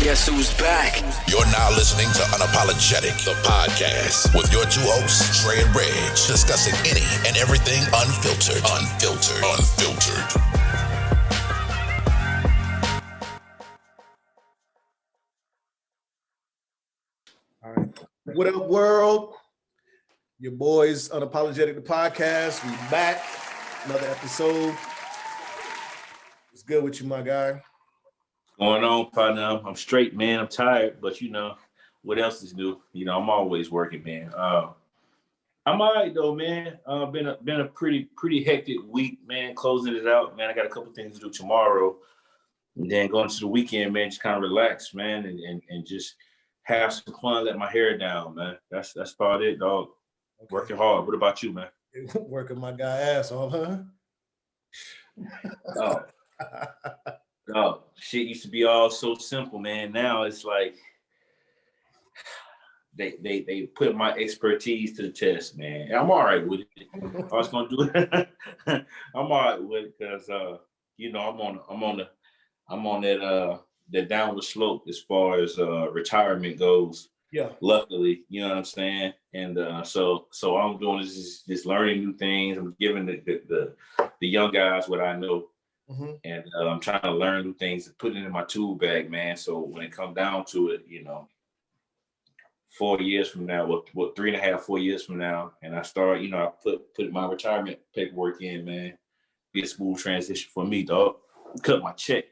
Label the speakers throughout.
Speaker 1: Guess who's back?
Speaker 2: You're now listening to Unapologetic, the podcast, with your two hosts, Dre and Reg, discussing any and everything unfiltered.
Speaker 3: All right. What up, world? Your boys, Unapologetic, the podcast. We back. Another episode. What's good with you, my guy?
Speaker 4: Going on, partner. I'm straight, man. I'm tired, but what else is new? I'm always working, man. I'm all right though, man. Been a pretty hectic week, man. Closing it out, man. I got a couple things to do tomorrow, and then going to the weekend, man. Just kind of relax, man, and just have some fun. Let my hair down, man. That's about it, dog. Okay. Working hard. What about you, man?
Speaker 3: Working my guy ass off, huh?
Speaker 4: Oh, shit used to be all so simple, man. Now it's like they put my expertise to the test, man. And I'm all right with it. I was gonna do it. I'm all right with it because I'm on that downward slope as far as retirement goes.
Speaker 3: Yeah.
Speaker 4: Luckily, you know what I'm saying? And so all I'm doing is just learning new things. I'm giving the young guys what I know. Mm-hmm. And I'm trying to learn new things and put it in my tool bag, man. So when it comes down to it, 4 years from now, 3.5, 4 years from now, and I start, I put my retirement paperwork in, man. Be a smooth transition for me, dog. Cut my check.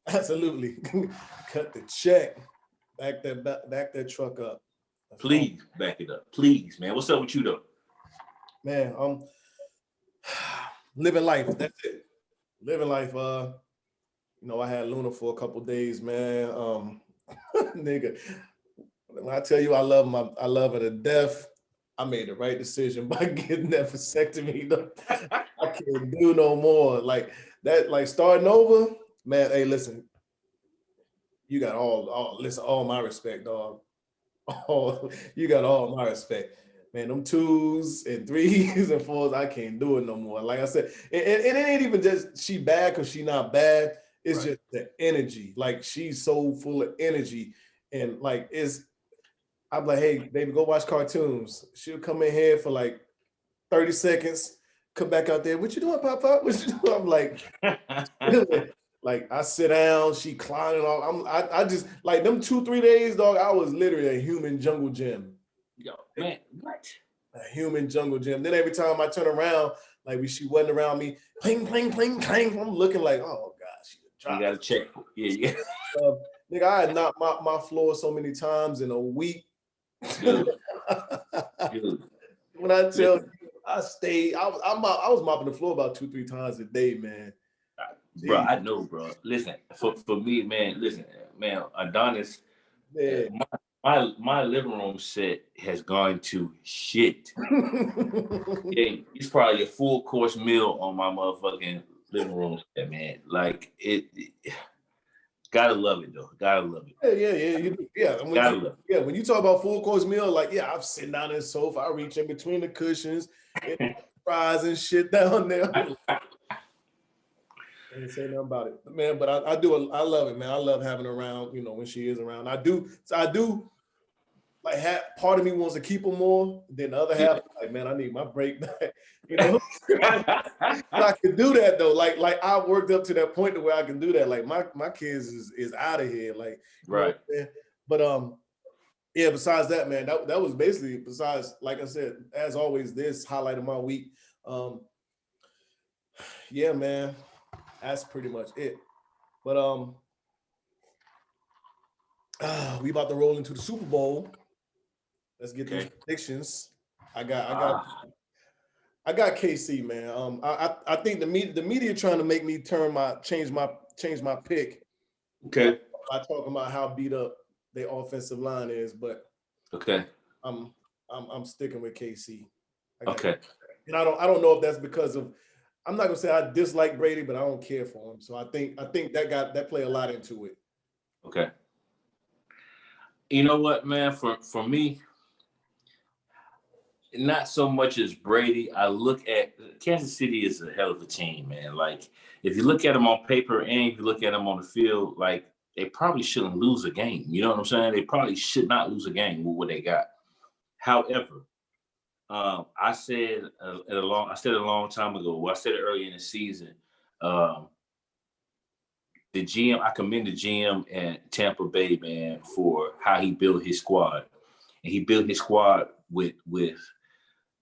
Speaker 3: Absolutely. Cut the check. Back that truck up. That's
Speaker 4: Please awesome. Back it up. Please, man. What's up with you though?
Speaker 3: Man, living life. That's it. Living life. I had Luna for a couple days, man. Nigga, when I tell you I love her to death, I made the right decision by getting that vasectomy. I can't do no more. Like that, like starting over, man. Hey, listen, you got all my respect, dog. You got all my respect. Man, them 2s and 3s and 4s, I can't do it no more. Like I said, it ain't even just she bad because she not bad. It's right. Just the energy. Like she's so full of energy. And like I'm like, hey, baby, go watch cartoons. She'll come in here for like 30 seconds, come back out there. What you doing, Pop? What you doing? I'm like, like I sit down, she climbing all. I just like them 2-3 days, dog. I was literally a human jungle gym.
Speaker 4: Yo, man, what?
Speaker 3: A human jungle gym. Then every time I turn around, like she wasn't around me, pling, pling, pling, pling. I'm looking like, oh gosh,
Speaker 4: you gotta check. Yeah.
Speaker 3: Nigga, I had knocked my floor so many times in a week.
Speaker 4: Dude.
Speaker 3: When I tell you, I stayed. I was mopping the floor about 2-3 times a day, man.
Speaker 4: Bro, I know, bro. Listen, for me, man. Listen, man. Adonis. Man. My living room set has gone to shit. Yeah, it's probably a full course meal on my motherfucking living room set, man. Like it gotta love it though. Gotta love it.
Speaker 3: Yeah. When you talk about full course meal, like I'm sitting down in the sofa, I reach in between the cushions, fries and shit down there. I didn't say nothing about it, man. But I love it, man. I love having her around. When she is around, I do. Like, part of me wants to keep her more. Then the other half, like, man, I need my break back. I can do that though. Like I worked up to that point to where I can do that. Like my kids is out of here. Like,
Speaker 4: right.
Speaker 3: But yeah. Besides that, man, that was basically. Besides, like I said, as always, this highlight of my week. Yeah, man. That's pretty much it. But we about to roll into the Super Bowl. Let's get those predictions. I got KC, man. I think the media trying to make me change my pick.
Speaker 4: Okay.
Speaker 3: By talking about how beat up their offensive line is, but
Speaker 4: okay.
Speaker 3: I'm sticking with KC.
Speaker 4: Okay.
Speaker 3: And I don't know if that's because of. I'm not gonna say I dislike Brady, but I don't care for him. So I think that play a lot into it.
Speaker 4: Okay. You know what, man? For me, not so much as Brady. I look at Kansas City is a hell of a team, man. Like if you look at them on paper and if you look at them on the field, like they probably shouldn't lose a game. You know what I'm saying? They probably should not lose a game with what they got. However, I said a long time ago. Well, I said it early in the season. The GM, I commend the GM and Tampa Bay, man, for how he built his squad, and he built his squad with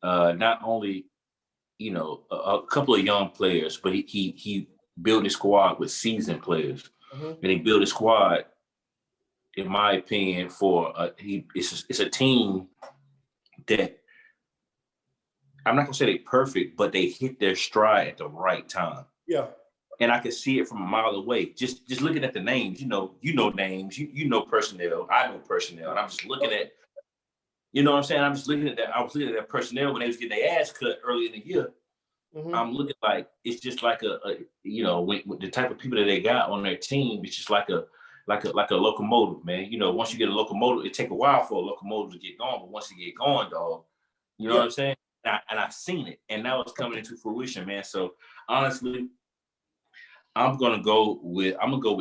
Speaker 4: not only a couple of young players, but he built his squad with seasoned players, and he built a squad, in my opinion, for it's a team that I'm not gonna say they're perfect, but they hit their stride at the right time.
Speaker 3: Yeah.
Speaker 4: And I can see it from a mile away. Just looking at the names, you know names, you know personnel, I know personnel, and I'm just looking at, you know what I'm saying? I'm just looking at that. I was looking at that personnel when they was getting their ass cut early in the year. I'm looking like it's just like with the type of people that they got on their team, it's just like a locomotive, man. You know, once you get a locomotive, it take a while for a locomotive to get going, but once you get going, dog, you know what I'm saying? And I've seen it, and now it's coming into fruition, man. So honestly, I'm gonna go with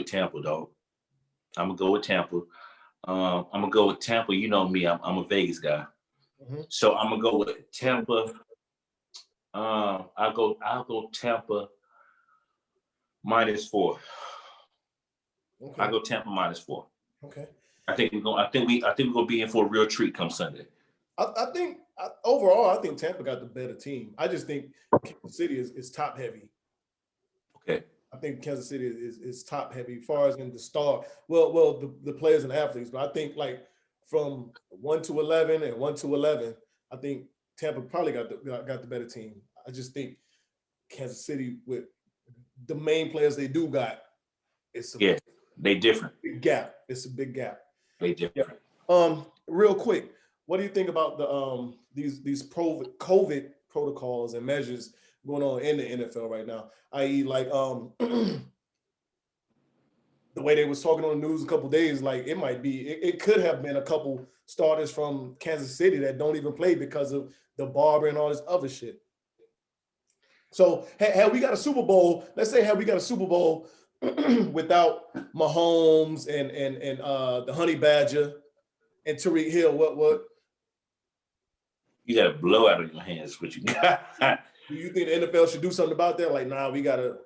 Speaker 4: Tampa, dog. I'm gonna go with Tampa. I'm gonna go with Tampa. You know me, I'm a Vegas guy, so I'm gonna go with Tampa. I'll go Tampa -4.
Speaker 3: Okay.
Speaker 4: I go Tampa -4.
Speaker 3: Okay.
Speaker 4: I think we're gonna be in for a real treat come Sunday.
Speaker 3: I think overall, I think Tampa got the better team. I just think Kansas City is top heavy.
Speaker 4: Okay.
Speaker 3: I think Kansas City is top heavy as far as in the star. Well, the players and athletes, but I think like from 1 to 11 and 1 to 11, I think Tampa probably got the better team. I just think Kansas City with the main players they do got,
Speaker 4: they different.
Speaker 3: Big gap. It's a big gap.
Speaker 4: They different.
Speaker 3: Real quick, what do you think about the these COVID protocols and measures going on in the NFL right now? I.e., like the way they was talking on the news a couple of days, like it could have been a couple starters from Kansas City that don't even play because of the barber and all this other shit. So had we got a Super Bowl, let's say had we got a Super Bowl without Mahomes and the Honey Badger and Tariq Hill, what?
Speaker 4: You got a blowout on your hands, what you got.
Speaker 3: Do you think the NFL should do something about that? Like, nah, we gotta.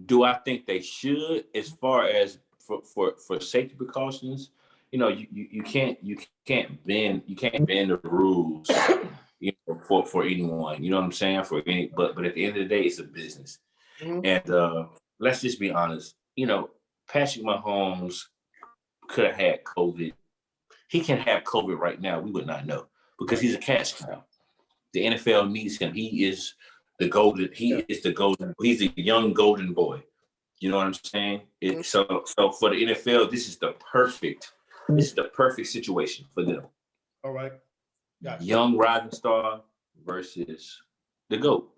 Speaker 4: Do I think they should, as far as for safety precautions? You know, you can't bend the rules, for anyone. You know what I'm saying? But at the end of the day, it's a business. And let's just be honest. You know, Patrick Mahomes could have had COVID. He can have COVID right now. We would not know because he's a cash cow. The NFL needs him. He is the golden. He's the young golden boy. You know what I'm saying? So for the NFL, this is the perfect situation for them.
Speaker 3: All right. Gotcha.
Speaker 4: Young rising star versus the GOAT.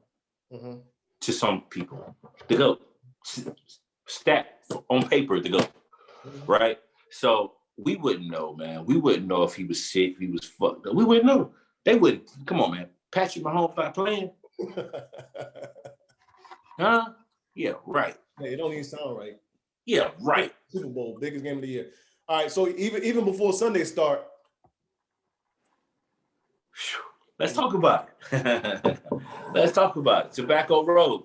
Speaker 4: To some people, the GOAT. Stat on paper, the GOAT. Right? So we wouldn't know, man. We wouldn't know if he was sick, if he was fucked up. We wouldn't know. They wouldn't. Come on, man. Patrick Mahomes not playing. Huh? Yeah, right.
Speaker 3: Hey, it don't even sound right.
Speaker 4: Yeah, right.
Speaker 3: Super Bowl, biggest game of the year. All right, so even before Sunday start.
Speaker 4: Let's talk about it. Let's talk about it. Tobacco Road.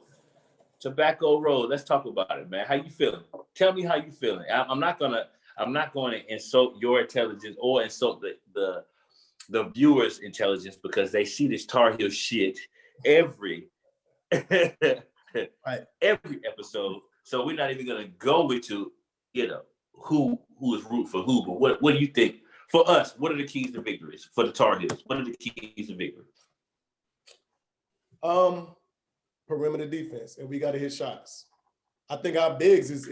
Speaker 4: Let's talk about it, man. How you feeling? Tell me how you feeling. I'm not going to insult your intelligence or insult the viewers' intelligence because they see this Tar Heel shit every every episode. So we're not even gonna go into who is root for who. But what do you think for us? What are the keys to victory for the Tar Heels? What are the keys to victory?
Speaker 3: Perimeter defense, and we got to hit shots. I think our bigs is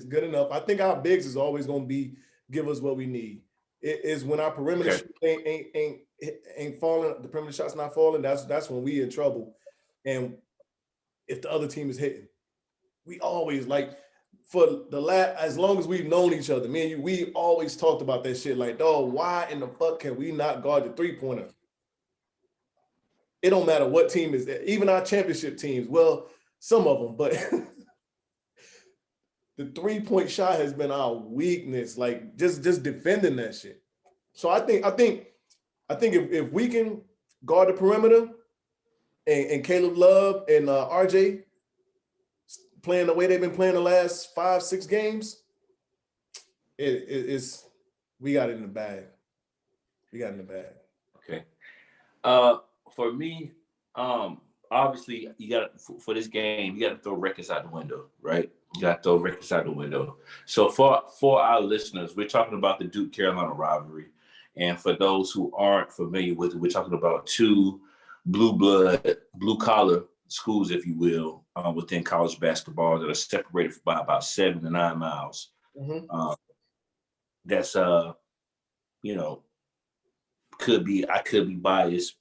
Speaker 3: good enough. I think our bigs is always going to give us what we need. It is when our perimeter ain't falling, the perimeter shots not falling. That's when we in trouble. And if the other team is hitting, we always as long as we've known each other, me and you, we always talked about that shit. Like, dog, why in the fuck can we not guard the 3-pointer? It don't matter what team is there, even our championship teams. Well, some of them, but the 3-point shot has been our weakness, like just defending that shit. So I think if we can guard the perimeter and Caleb Love and RJ playing the way they've been playing the last 5-6 games, it's we got it in the bag. We got it in the bag.
Speaker 4: Okay. For me, obviously you got for this game, you got to throw records out the window, right? You got to throw records out the window. So for our listeners, we're talking about the Duke Carolina rivalry, and for those who aren't familiar with it, we're talking about two blue collar schools, if you will, within college basketball that are separated by about 7 to 9 miles.
Speaker 3: Mm-hmm.
Speaker 4: That's you know, I could be biased,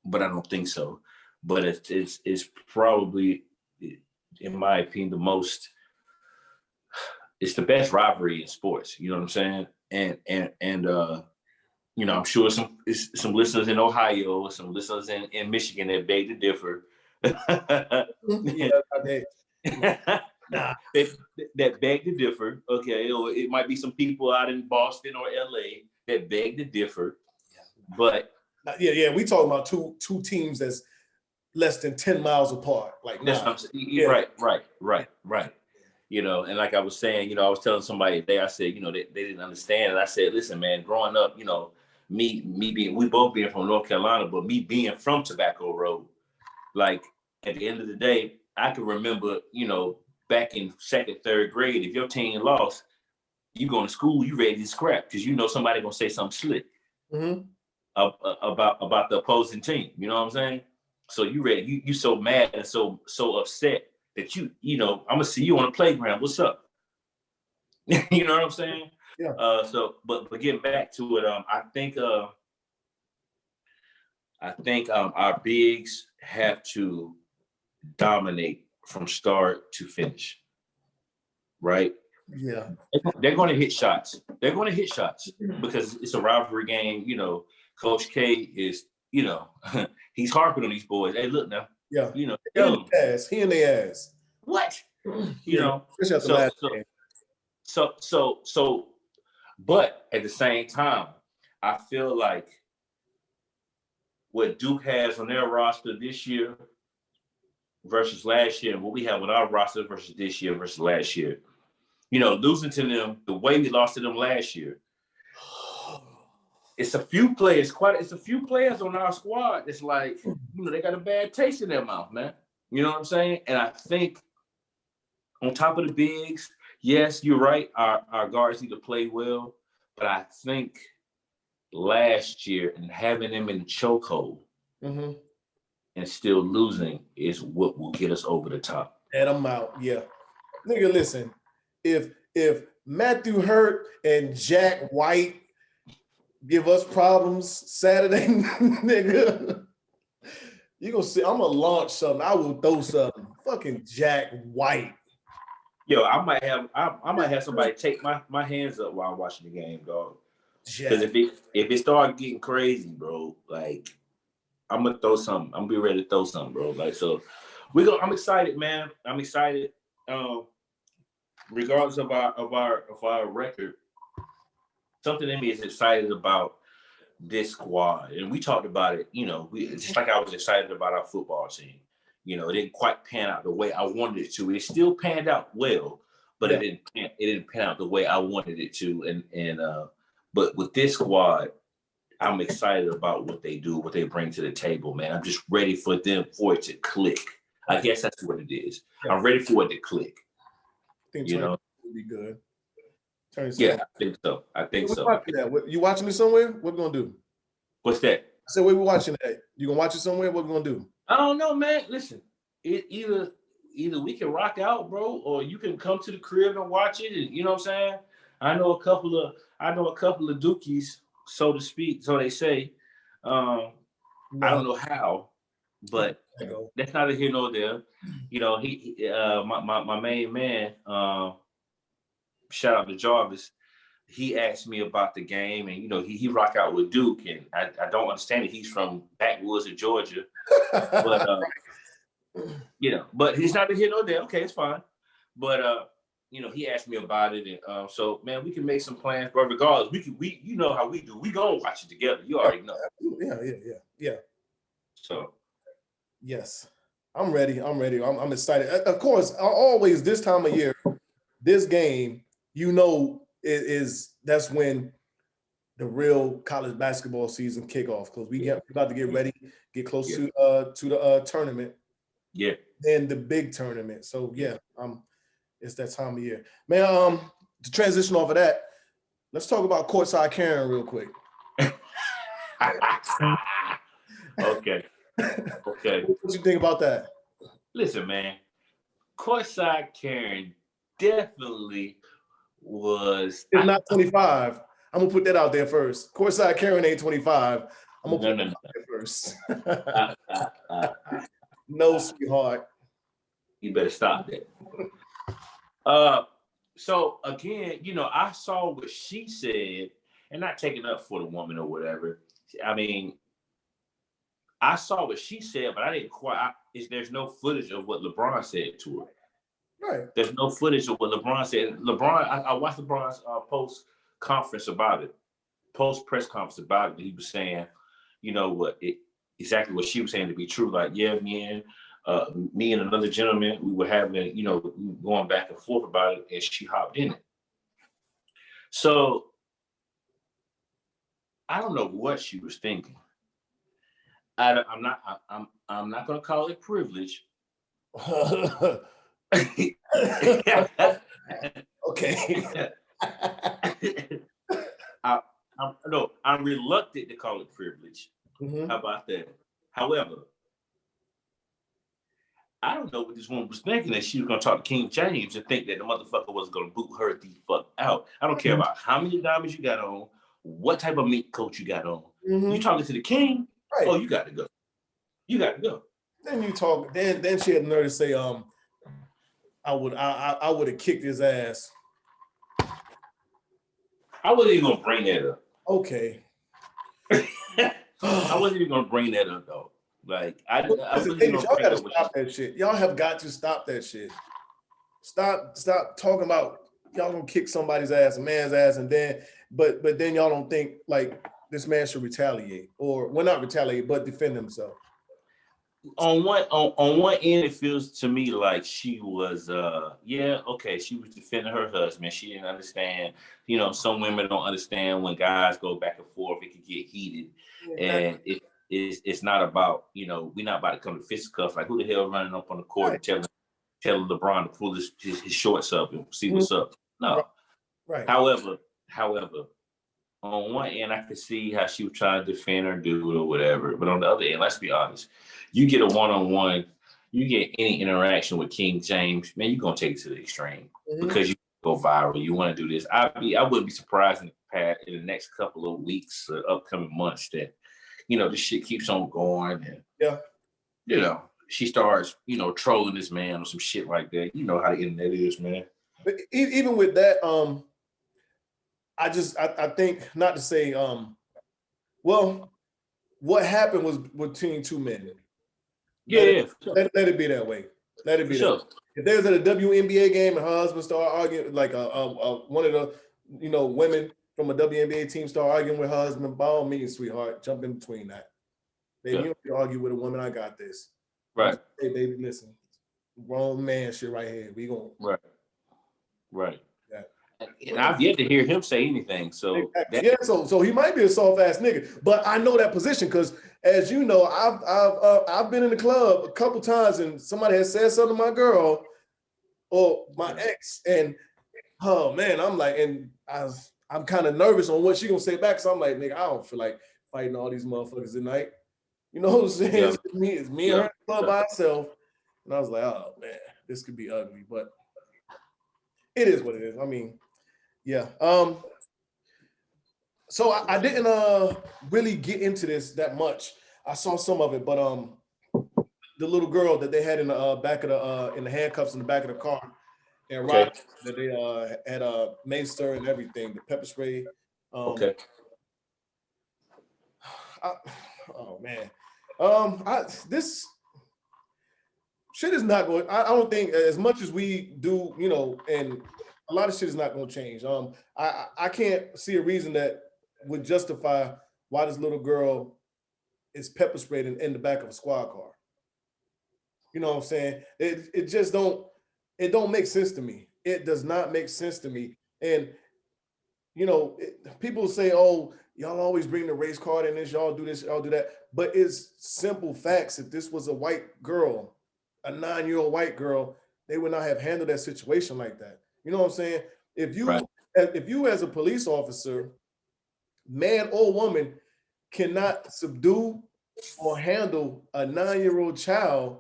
Speaker 4: but I don't think so. But it's probably, in my opinion, it's the best rivalry in sports. You know what I'm saying? And you know, I'm sure some listeners in Ohio, some listeners in Michigan that beg to differ. That beg to differ. Okay, or it might be some people out in Boston or LA that beg to differ. But
Speaker 3: we talking about two teams that's less than 10 miles apart. Like,
Speaker 4: that's what I'm saying. Right. You know, and like I was saying, you know, I was telling somebody today, I said, you know, they didn't understand. And I said, listen, man, growing up, you know, we both being from North Carolina, but me being from Tobacco Road, like at the end of the day, I can remember, you know, back in 2nd, 3rd grade, if your team lost, you going to school, you ready to scrap because you know somebody gonna say something slick about the opposing team. You know what I'm saying? So you ready? You so mad and so upset that you know I'm gonna see you on the playground. What's up? You know what I'm saying?
Speaker 3: Yeah.
Speaker 4: So, but getting back to it, I think our bigs have to dominate from start to finish, right?
Speaker 3: Yeah.
Speaker 4: They're going to hit shots. They're going to hit shots because it's a rivalry game. You know, Coach K is, you know, he's harping on these boys. Hey, look now.
Speaker 3: Yeah.
Speaker 4: You know,
Speaker 3: he in their ass.
Speaker 4: What? You know. So, but at the same time, I feel like what Duke has on their roster this year versus last year, and what we have on our roster versus this year versus last year. You know, losing to them the way we lost to them last year. It's a few players on our squad that's like, you know, they got a bad taste in their mouth, man. You know what I'm saying? And I think on top of the bigs, yes, you're right. Our guards need to play well, but I think last year and having them in the chokehold and still losing is what will get us over the top.
Speaker 3: And I'm out. Yeah. Nigga, listen. If Matthew Hurt and Jack White give us problems Saturday, nigga, you gonna see I'm gonna launch something. I will throw something. Fucking Jack White.
Speaker 4: Yo, I might have somebody take my hands up while I'm watching the game, dog. Because if it start getting crazy, bro, like I'm gonna throw something. I'm gonna be ready to throw something, bro. Like so, I'm excited, man. I'm excited. Regardless of our record, something in me is excited about this squad, and we talked about it. You know, just like I was excited about our football team. You know, it didn't quite pan out the way I wanted it to. It still panned out well, but it didn't pan out the way I wanted it to. But with this squad, I'm excited about what they do, what they bring to the table, man. I'm just ready for it to click. I guess that's what it is. I'm ready for it to click.
Speaker 3: I think
Speaker 4: you know,
Speaker 3: would be good.
Speaker 4: Yeah, I think so.
Speaker 3: You watching it somewhere? What we gonna do?
Speaker 4: What's that?
Speaker 3: I said, where we watching that? You gonna watch it somewhere? What we gonna do?
Speaker 4: I don't know, man. Listen, either we can rock out, bro, or you can come to the crib and watch it. And, you know what I'm saying? I know a couple of dookies, so to speak, so they say. I don't know how, but that's neither here nor there. You know, my main man, shout out to Jarvis. He asked me about the game, and you know, he rock out with Duke, and I don't understand it. He's from backwoods of Georgia, but you know, but he's not here nor there. Okay, it's fine. But he asked me about it, and so man, we can make some plans. But regardless, we you know how we do. We gonna watch it together. You already know.
Speaker 3: Yeah.
Speaker 4: So
Speaker 3: yes, I'm ready. I'm excited. Of course, always this time of year, this game, that's when the real college basketball season kick off, because we're about to get ready, get close to the tournament.
Speaker 4: Yeah.
Speaker 3: Then the big tournament. So it's that time of year. Man, to transition off of that, let's talk about courtside Karen real quick.
Speaker 4: Okay.
Speaker 3: What you think about that?
Speaker 4: Listen, man, courtside Karen definitely was.
Speaker 3: It's not 25. I'm gonna put that out there first. Courtside Karen ain't 25. I'm gonna put that out there first. No, sweetheart.
Speaker 4: You better stop that. So again, I saw what she said, and not taking up for the woman or whatever. I mean, I saw what she said, but I didn't quite. There's no footage of what LeBron said to her.
Speaker 3: Right.
Speaker 4: There's no footage of what LeBron said. I watched LeBron's post press conference about it. He was saying, exactly what she was saying to be true. Like, yeah, me and another gentleman, we were having, going back and forth about it, and she hopped in it. So I don't know what she was thinking. I'm not going to call it privilege.
Speaker 3: Okay.
Speaker 4: I'm reluctant to call it privilege.
Speaker 3: Mm-hmm.
Speaker 4: How about that? However, I don't know what this woman was thinking, that she was going to talk to King James and think that the motherfucker was going to boot her the fuck out. I don't care about how many diamonds you got on, what type of meat coat you got on. Mm-hmm. You talking to the king? Right. Oh, you got to go.
Speaker 3: Then you talk. Then she had the nerve to say, I would have kicked his ass.
Speaker 4: I wasn't even gonna bring that up.
Speaker 3: Okay.
Speaker 4: I wasn't even gonna bring that up though. Like y'all
Speaker 3: gotta stop that shit. Y'all have got to stop that shit. Stop talking about y'all gonna kick somebody's ass, a man's ass, and then but then y'all don't think like this man should retaliate, or not retaliate, but defend himself.
Speaker 4: On one end, it feels to me like she was she was defending her husband. She didn't understand, some women don't understand when guys go back and forth, it can get heated. And it's not about, we're not about to come to fisticuffs, like who the hell running up on the court and telling LeBron to pull his shorts up and see what's up. No. Right. However, on one end, I could see how she was trying to defend her dude or whatever. But on the other end, let's be honest, you get a one-on-one, you get any interaction with King James, man, you're going to take it to the extreme because you go viral. You want to do this. I wouldn't be surprised in the next couple of weeks or upcoming months that, this shit keeps on going. And, she starts, trolling this man or some shit like that. You know how the internet is, man.
Speaker 3: But even with that, I think, not to say, what happened was between two men. Let it be that way. Let it be that way. If there's a WNBA game and her husband start arguing, like one of the women from a WNBA team start arguing with her husband, by all means, sweetheart, jump in between that. Baby, you don't need to argue with a woman. I got this.
Speaker 4: Right.
Speaker 3: Hey, baby, listen, grown man shit right here. We gonna
Speaker 4: right. And I've yet to hear him say anything. So
Speaker 3: so he might be a soft ass nigga, but I know that position because, as you know, I've been in the club a couple times and somebody has said something to my girl or my ex, and oh man, I'm like, and I'm kind of nervous on what she gonna say back. So I'm like, nigga, I don't feel like fighting all these motherfuckers tonight. You know what I'm saying? Yeah. It's me and her in the club by herself, and I was like, oh man, this could be ugly, but it is what it is. I mean. Yeah. So I didn't really get into this that much. I saw some of it, but the little girl that they had in the back of the in the handcuffs in the back of the car, and Rochester, that they had maced her and everything, the pepper spray. Oh man. This shit is not going. I don't think as much as we do, and a lot of shit is not gonna change. I can't see a reason that would justify why this little girl is pepper sprayed in the back of a squad car. You know what I'm saying? It just don't make sense to me. It does not make sense to me. And you know, people say, "Oh, y'all always bring the race card in this, y'all do this, y'all do that." But it's simple facts. If this was a white girl, a 9-year-old white girl, they would not have handled that situation like that. You know what I'm saying? If you as a police officer, man or woman, cannot subdue or handle a 9-year-old child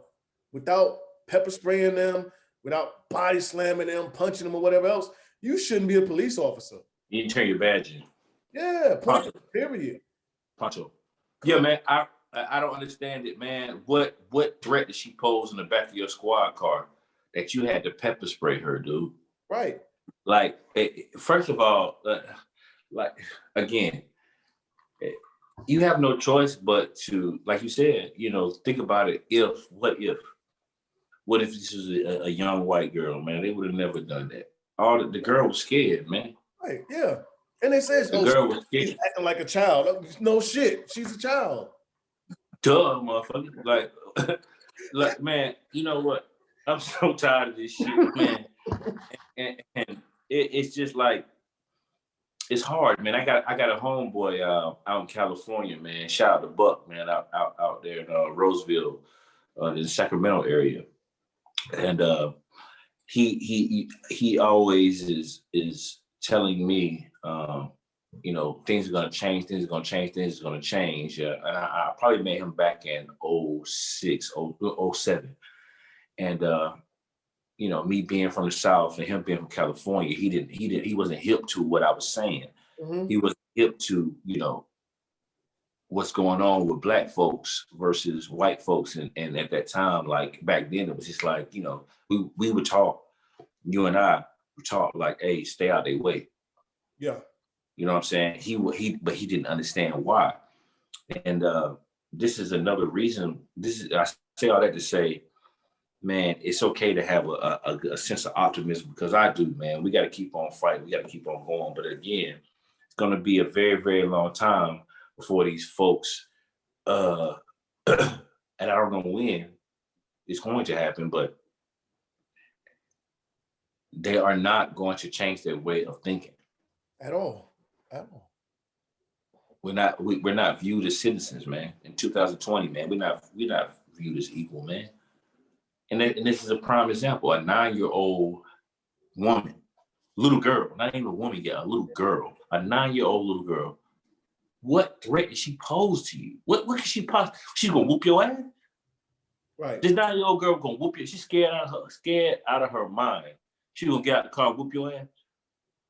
Speaker 3: without pepper spraying them, without body slamming them, punching them, or whatever else, you shouldn't be a police officer.
Speaker 4: You need to turn your badge in.
Speaker 3: Yeah, period.
Speaker 4: Poncho. Yeah, man. I don't understand it, man. What threat did she pose in the back of your squad car that you had to pepper spray her, dude?
Speaker 3: Right.
Speaker 4: Like, first of all, like again, you have no choice but to, like you said, you know, think about it. What if this was a young white girl, man? They would have never done that. The girl was scared, man.
Speaker 3: Right. Yeah. And they said,
Speaker 4: the girl was scared.
Speaker 3: She's acting like a child. No shit. She's a child.
Speaker 4: Duh, motherfucker. Like, man, you know what? I'm so tired of this shit, man. and it's just like, it's hard, man. I got a homeboy out in California, man. Shout out to Buck, man, out there in Roseville, in the Sacramento area. And he always is telling me, you know, things are gonna change, things are gonna change. And I probably met him back in 06, 07. And you know, me being from the South and him being from California, he wasn't hip to what I was saying.
Speaker 3: Mm-hmm.
Speaker 4: He was hip to, you know, what's going on with Black folks versus white folks. And at that time, like back then, it was just like, you know, we would talk, you and I would talk like, hey, stay out their way.
Speaker 3: Yeah.
Speaker 4: You know what I'm saying? But he didn't understand why. And this is another reason. I say all that to say, man, it's okay to have a sense of optimism, because I do, man. We got to keep on fighting. We got to keep on going. But again, it's going to be a very, very long time before these folks, and I don't know when it's going to happen, but they are not going to change their way of thinking.
Speaker 3: At all.
Speaker 4: We're not viewed as citizens, man. In 2020, man, we're not viewed as equal, man. And this is a prime example. A 9-year-old woman, little girl, not even a woman yet, a little girl, a 9-year-old little girl. What threat did she pose to you? What can she pose? She's gonna whoop your ass?
Speaker 3: Right.
Speaker 4: This 9-year-old girl gonna whoop you. She's scared out of her mind. She gonna get out the car and whoop your ass?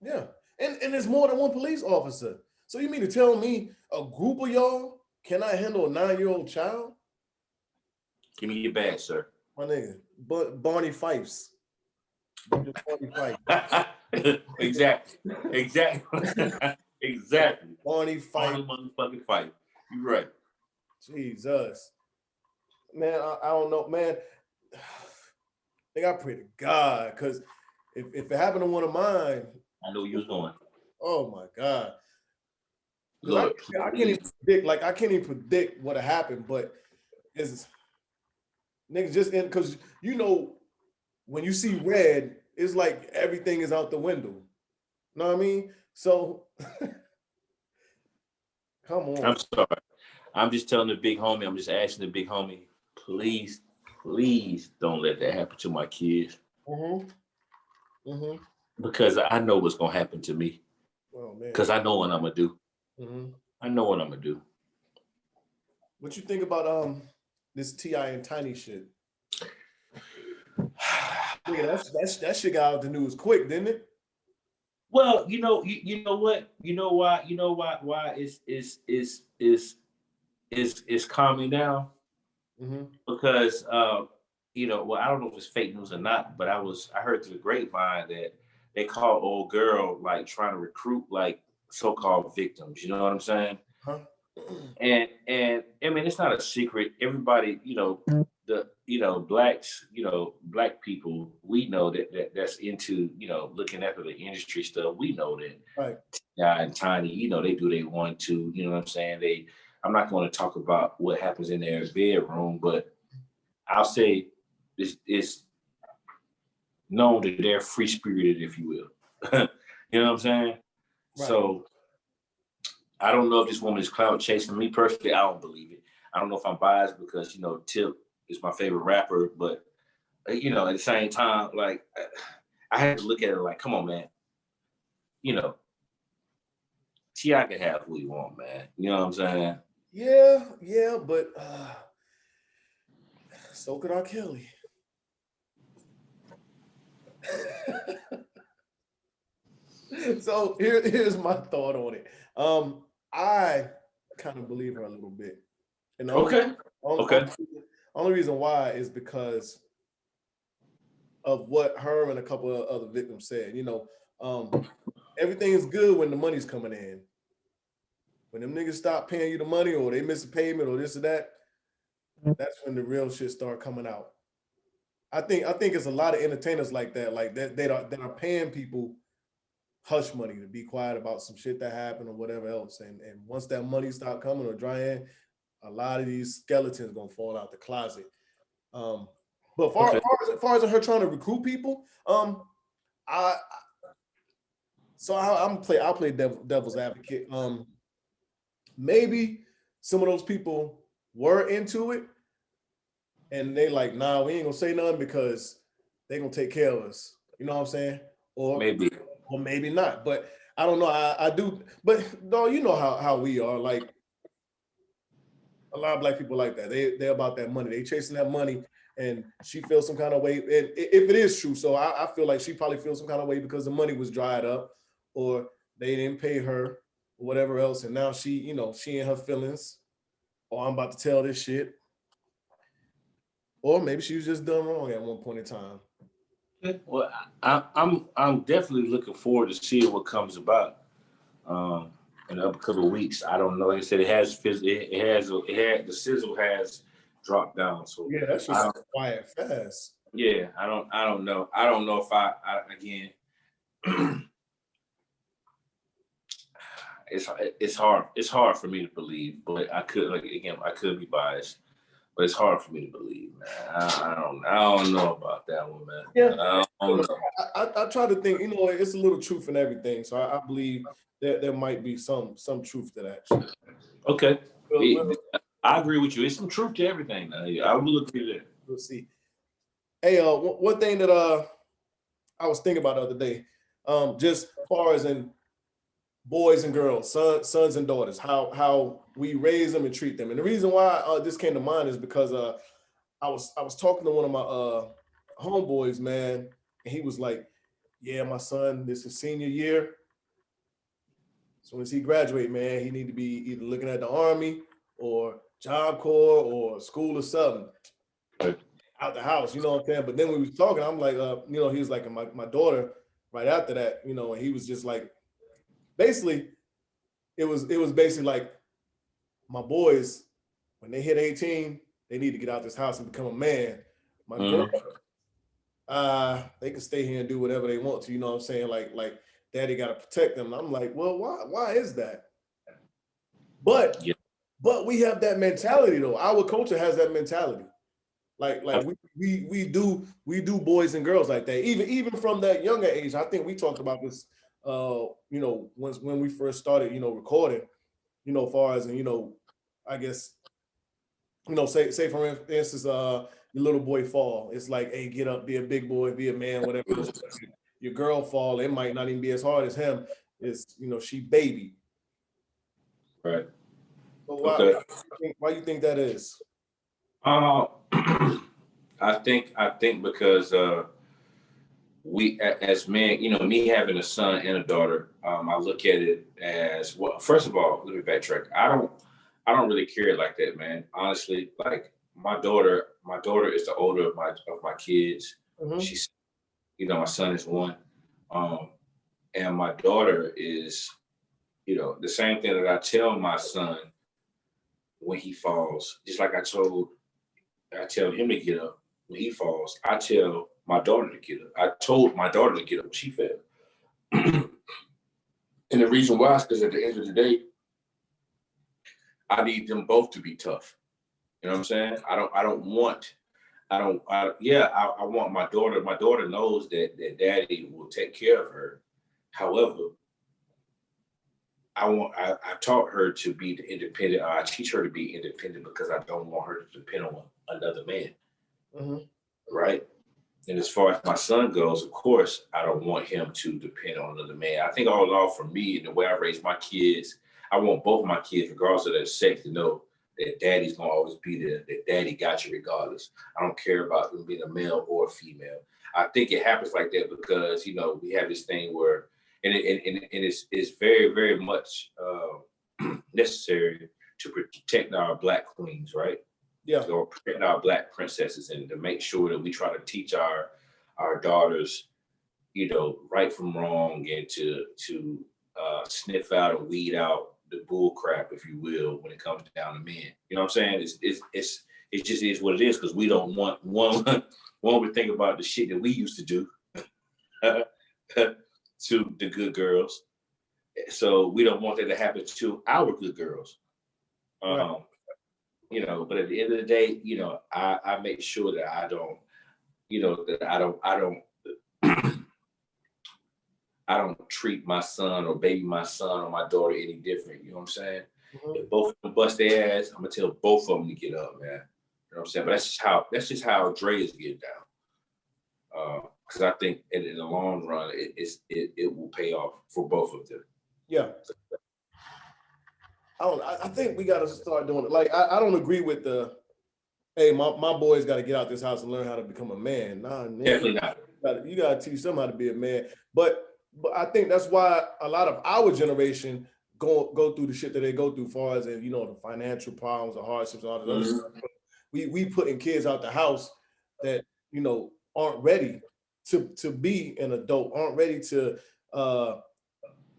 Speaker 3: Yeah. And there's more than one police officer. So you mean to tell me a group of y'all cannot handle a 9-year-old child?
Speaker 4: Give me your badge, sir.
Speaker 3: My nigga, Barney Fifes. Barney Fife.
Speaker 4: Exactly.
Speaker 3: Barney Fife.
Speaker 4: Motherfucking Fife. You're right.
Speaker 3: Jesus. Man, I don't know, man. I think I pray to God, because if it happened to one of mine,
Speaker 4: I know you was going.
Speaker 3: Oh my God.
Speaker 4: Lord,
Speaker 3: I can't even predict, I can't even predict what'll happen, but it's niggas just in, because you know, when you see red, it's like everything is out the window. You know what I mean? So come on.
Speaker 4: I'm sorry. I'm just telling the big homie, I'm just asking the big homie, please don't let that happen to my kids.
Speaker 3: Mm-hmm. Mm-hmm.
Speaker 4: Because I know what's gonna happen to me.
Speaker 3: Oh man.
Speaker 4: Because I know what I'm gonna do.
Speaker 3: Mm-hmm.
Speaker 4: I know what I'm gonna do.
Speaker 3: What you think about this T.I. and Tiny shit? Yeah, that shit got out the news quick, didn't it?
Speaker 4: Well, you know what? You know why it's calming down?
Speaker 3: Mm-hmm.
Speaker 4: Because you know, well, I don't know if it's fake news or not, but I heard through the grapevine that they called old girl like trying to recruit like so-called victims. You know what I'm saying?
Speaker 3: Huh?
Speaker 4: And I mean, it's not a secret. Everybody, you know, blacks, black people, we know that's into, looking after the industry stuff. We know that.
Speaker 3: Right.
Speaker 4: Yeah, and Tiny, they do they want to, you know what I'm saying? I'm not going to talk about what happens in their bedroom, but I'll say it's known that they're free spirited, if you will. You know what I'm saying? Right. So I don't know if this woman is clout chasing. Me personally, I don't believe it. I don't know if I'm biased because, Tip is my favorite rapper, but at the same time, like I had to look at it like, come on, man. T.I. can have who he want, man. You know what I'm saying?
Speaker 3: Yeah, but so could R. Kelly. So here's my thought on it. I kind of believe her a little bit. And the only reason why is because of what her and a couple of other victims said. Everything is good when the money's coming in. When them niggas stop paying you the money or they miss a payment or this or that, that's when the real shit start coming out. I think it's a lot of entertainers like that that are paying people hush money to be quiet about some shit that happened or whatever else. And once that money stop coming or drying, a lot of these skeletons gonna fall out the closet. But far as her trying to recruit people, I'll play devil's advocate. Maybe some of those people were into it and they like, nah, we ain't gonna say nothing because they gonna take care of us. You know what I'm saying? Or maybe not. But I don't know. I do. But no, you know how we are. Like a lot of black people like that. They're about that money. They chasing that money, and she feels some kind of way. And if it is true, so I feel like she probably feels some kind of way because the money was dried up, or they didn't pay her, or whatever else. And now she in her feelings. Or I'm about to tell this shit. Or maybe she was just done wrong at one point in time.
Speaker 4: Well, I'm definitely looking forward to seeing what comes about in a couple of weeks. I don't know. Like I said, the sizzle has dropped down. So
Speaker 3: yeah, that's just quiet fast.
Speaker 4: Yeah, I don't know. I don't know if I again. It's hard. It's hard for me to believe, but I could be biased. But it's hard for me to believe, man. I don't know about that one, man.
Speaker 3: Yeah,
Speaker 4: I
Speaker 3: try to think. It's a little truth in everything, so I believe that there might be some truth to that.
Speaker 4: Okay, I agree with you. It's some truth to everything. I will agree there.
Speaker 3: We'll see. Hey, one thing that I was thinking about the other day, just as far as in boys and girls, sons and daughters, how we raise them and treat them. And the reason why this came to mind is because I was talking to one of my homeboys, man, and he was like, yeah, my son, this is senior year. So as he graduate, man, he need to be either looking at the Army or Job Corps or school or something. Out the house, you know what I'm saying? But then when we was talking, I'm like, he was like, my daughter, right after that, and he was just like, basically, it was basically like, my boys, when they hit 18, they need to get out this house and become a man. My girl, they can stay here and do whatever they want to, you know what I'm saying? Like daddy got to protect them. And I'm like, well, why is that? But we have that mentality though. Our culture has that mentality. Like we do boys and girls like that. Even from that younger age. I think we talked about this when we first started, recording, as far as, I guess, say for instance, your little boy fall. It's like, hey, get up, be a big boy, be a man, whatever. Your girl fall, it might not even be as hard as him. It's, she baby.
Speaker 4: Right.
Speaker 3: So why you think that is?
Speaker 4: I think because we as men, me having a son and a daughter, I look at it as, well, first of all, let me backtrack. I don't really care like that, man. Honestly, like my daughter is the older of my kids. Mm-hmm. She's, my son is 1. And my daughter is, the same thing that I tell my son when he falls, just like I told I tell him to get up when he falls. I tell my daughter to get up. I told my daughter to get up when she fell. And the reason why is because at the end of the day, I need them both to be tough. You know what I'm saying? I want my daughter. My daughter knows that daddy will take care of her. However, I taught her to be independent. I teach her to be independent because I don't want her to depend on another man. Mm-hmm. Right? And as far as my son goes, of course, I don't want him to depend on another man. I think all in all, for me and the way I raise my kids, I want both of my kids, regardless of their sex, to know that daddy's gonna always be there, that daddy got you regardless. I don't care about them being a male or a female. I think it happens like that because, you know, we have this thing where, and it's very, very much necessary to protect our Black queens, right? Yeah. To protect our Black princesses and to make sure that we try to teach our daughters, you know, right from wrong and to sniff out and weed out the bull crap, if you will, when it comes down to men. You know what I'm saying? It just is what it is because we don't want one would think about the shit that we used to do to the good girls. So we don't want that to happen to our good girls. Right. You know, but at the end of the day, you know, I make sure that I don't, you know, that I don't I don't treat my son or baby my son or my daughter any different. You know what I'm saying? Mm-hmm. If both of them bust their ass, I'm gonna tell both of them to get up, man. You know what I'm saying? But that's just how Dre is getting down. Because I think in the long run, it will pay off for both of them. Yeah.
Speaker 3: I think we gotta start doing it. Like I don't agree with the, hey, my boys got to get out this house and learn how to become a man. Nah, man.
Speaker 4: Definitely not.
Speaker 3: You gotta teach them how to be a man. But I think that's why a lot of our generation go through the shit that they go through, far as in, you know, the financial problems, the hardships, all that other stuff. We putting kids out the house that, you know, aren't ready to be an adult, aren't ready to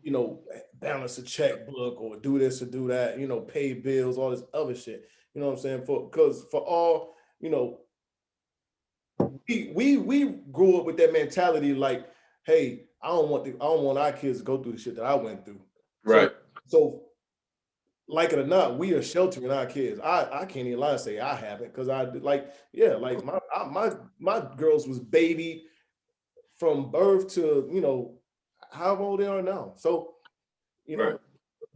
Speaker 3: you know, balance a checkbook or do this or do that, you know, pay bills, all this other shit. You know what I'm saying? Because for all, you know, we grew up with that mentality like, hey, I don't want our kids to go through the shit that I went through.
Speaker 4: Right.
Speaker 3: So like it or not, we are sheltering our kids. I can't even lie and say I haven't, because my girls was babied from birth to, you know, how old they are now. So, you know,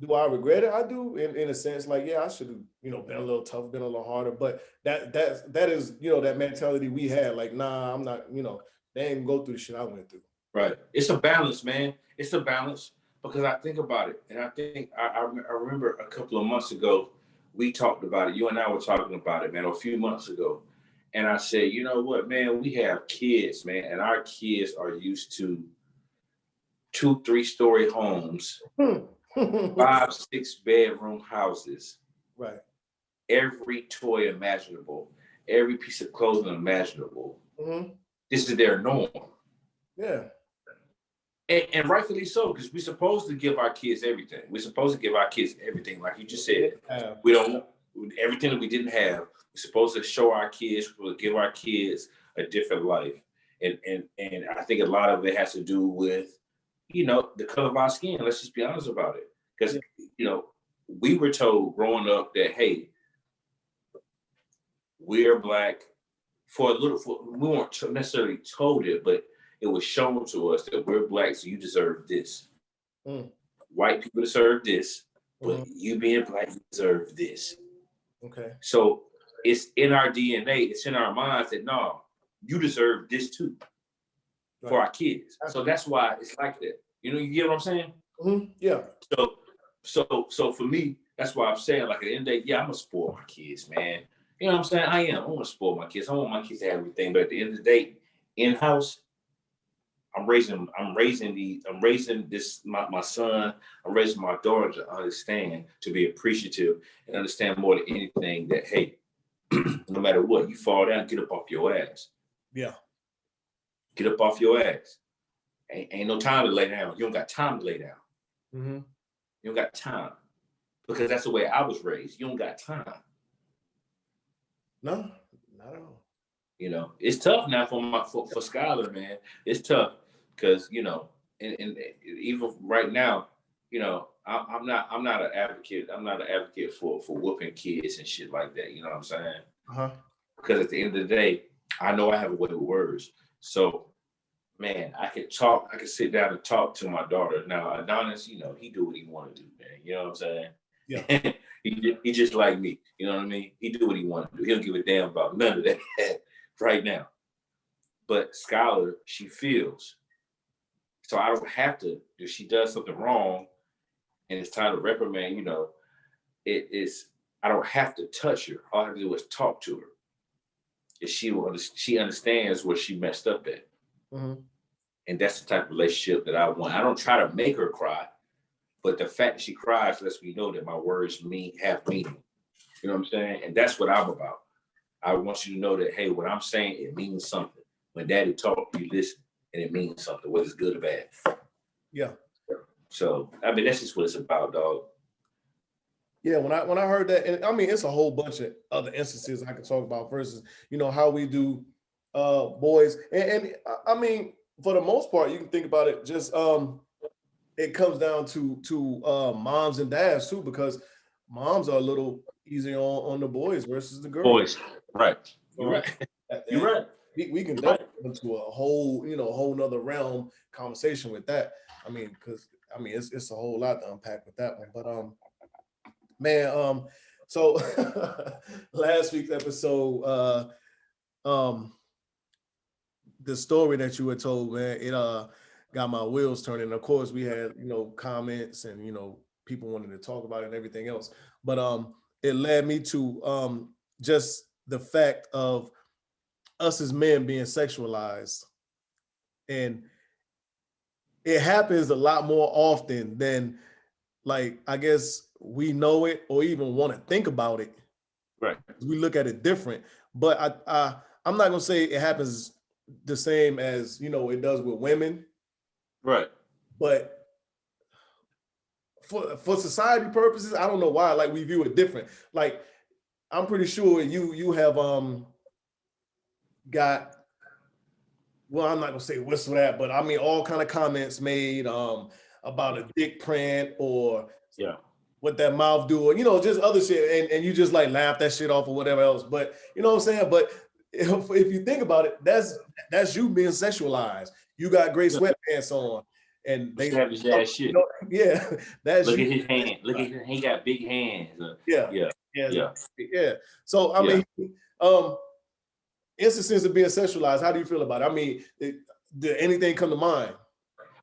Speaker 3: do I regret it? I do, in a sense. Like, yeah, I should have, you know, been a little tougher, been a little harder. But that is, you know, that mentality we had. Like, nah, I'm not, you know, they ain't go through the shit I went through.
Speaker 4: Right. It's a balance, man. It's a balance, because I think about it, and I think I remember a couple of months ago we talked about it. You and I were talking about it, man, a few months ago. And I said, you know what, man, we have kids, man, and our kids are used to 2-3 story homes, 5-6 bedroom houses,
Speaker 3: right?
Speaker 4: Every toy imaginable, every piece of clothing imaginable. Mm-hmm. This is their norm.
Speaker 3: Yeah.
Speaker 4: And rightfully so, because we're supposed to give our kids everything. We're supposed to give our kids everything, like you just said. We don't, everything that we didn't have, we're supposed to show our kids, we'll give our kids a different life. And I think a lot of it has to do with, you know, the color of our skin. Let's just be honest about it. Because, you know, we were told growing up that, hey, we're Black. We weren't necessarily told it, but it was shown to us that we're Black, so you deserve this. White people deserve this, but you being Black, you deserve this.
Speaker 3: Okay.
Speaker 4: So it's in our DNA, it's in our minds that, no, you deserve this too, for our kids. So that's why it's like that. You know, you get what I'm saying?
Speaker 3: Mm-hmm. Yeah.
Speaker 4: So for me, that's why I'm saying, like, at the end of the day, yeah, I'm gonna spoil my kids, man. You know what I'm saying? I am. I want to spoil my kids. I want my kids to have everything. But at the end of the day, in-house, I'm raising this my son. I'm raising my daughter to understand, to be appreciative, and understand more than anything that, hey, no matter what, you fall down, get up off your ass.
Speaker 3: Yeah.
Speaker 4: Get up off your ass. Ain't no time to lay down. You don't got time to lay down. Mm-hmm. You don't got time, because that's the way I was raised. You don't got time.
Speaker 3: No, Not at all.
Speaker 4: You know, it's tough now for Skylar, man. It's tough because, you know, and even right now, you know, I'm not an advocate. I'm not an advocate for whooping kids and shit like that. You know what I'm saying?
Speaker 3: Uh-huh.
Speaker 4: Because at the end of the day, I know I have a way with words. So, man, I can sit down and talk to my daughter. Now, Adonis, you know, he do what he want to do, man. You know what I'm saying?
Speaker 3: Yeah.
Speaker 4: he just like me. You know what I mean? He do what he want to do. He don't give a damn about none of that right now. But Skylar, she feels. So I don't have to, if she does something wrong and it's time to reprimand, you know, I don't have to touch her. All I have to do is talk to her. If she understands where she messed up at.
Speaker 3: Mm-hmm.
Speaker 4: And that's the type of relationship that I want. I don't try to make her cry, but the fact that she cries lets me know that my words have meaning. You know what I'm saying? And that's what I'm about. I want you to know that, hey, what I'm saying, it means something. When daddy talk, you listen, and it means something, whether it's good or bad.
Speaker 3: Yeah.
Speaker 4: So, I mean, that's just what it's about, dog.
Speaker 3: Yeah, when I heard that, and I mean, it's a whole bunch of other instances I could talk about versus, you know, how we do boys. And I mean, for the most part, you can think about it, just it comes down to moms and dads too, because moms are a little easier on the boys versus the girls.
Speaker 4: Boys, right. You're right. You're right.
Speaker 3: We can definitely go into a whole nother realm conversation with that. I mean, because it's a whole lot to unpack with that one. But man, so last week's episode, the story that you were told, man, it got my wheels turning. Of course, we had, you know, comments and, you know, people wanted to talk about it and everything else. But it led me to just the fact of us as men being sexualized. And it happens a lot more often than, like, I guess we know it or even want to think about it.
Speaker 4: Right.
Speaker 3: We look at it different. But I'm not gonna say it happens the same as, you know, it does with women.
Speaker 4: Right.
Speaker 3: But for society purposes, I don't know why, like, we view it different. Like, I'm pretty sure you have got, well, I'm not gonna say whistle that, but I mean all kind of comments made about a dick print or what that mouth do, or, you know, just other shit, and you just like laugh that shit off or whatever else. But you know what I'm saying? But if you think about it, that's you being sexualized. You got gray sweatpants on, and they
Speaker 4: have his ass shit.
Speaker 3: You know, yeah, that's
Speaker 4: look
Speaker 3: you.
Speaker 4: at his hand. Look at him. He got big hands.
Speaker 3: Yeah. So I mean, instances of being sexualized. How do you feel about it? I mean, did anything come to mind?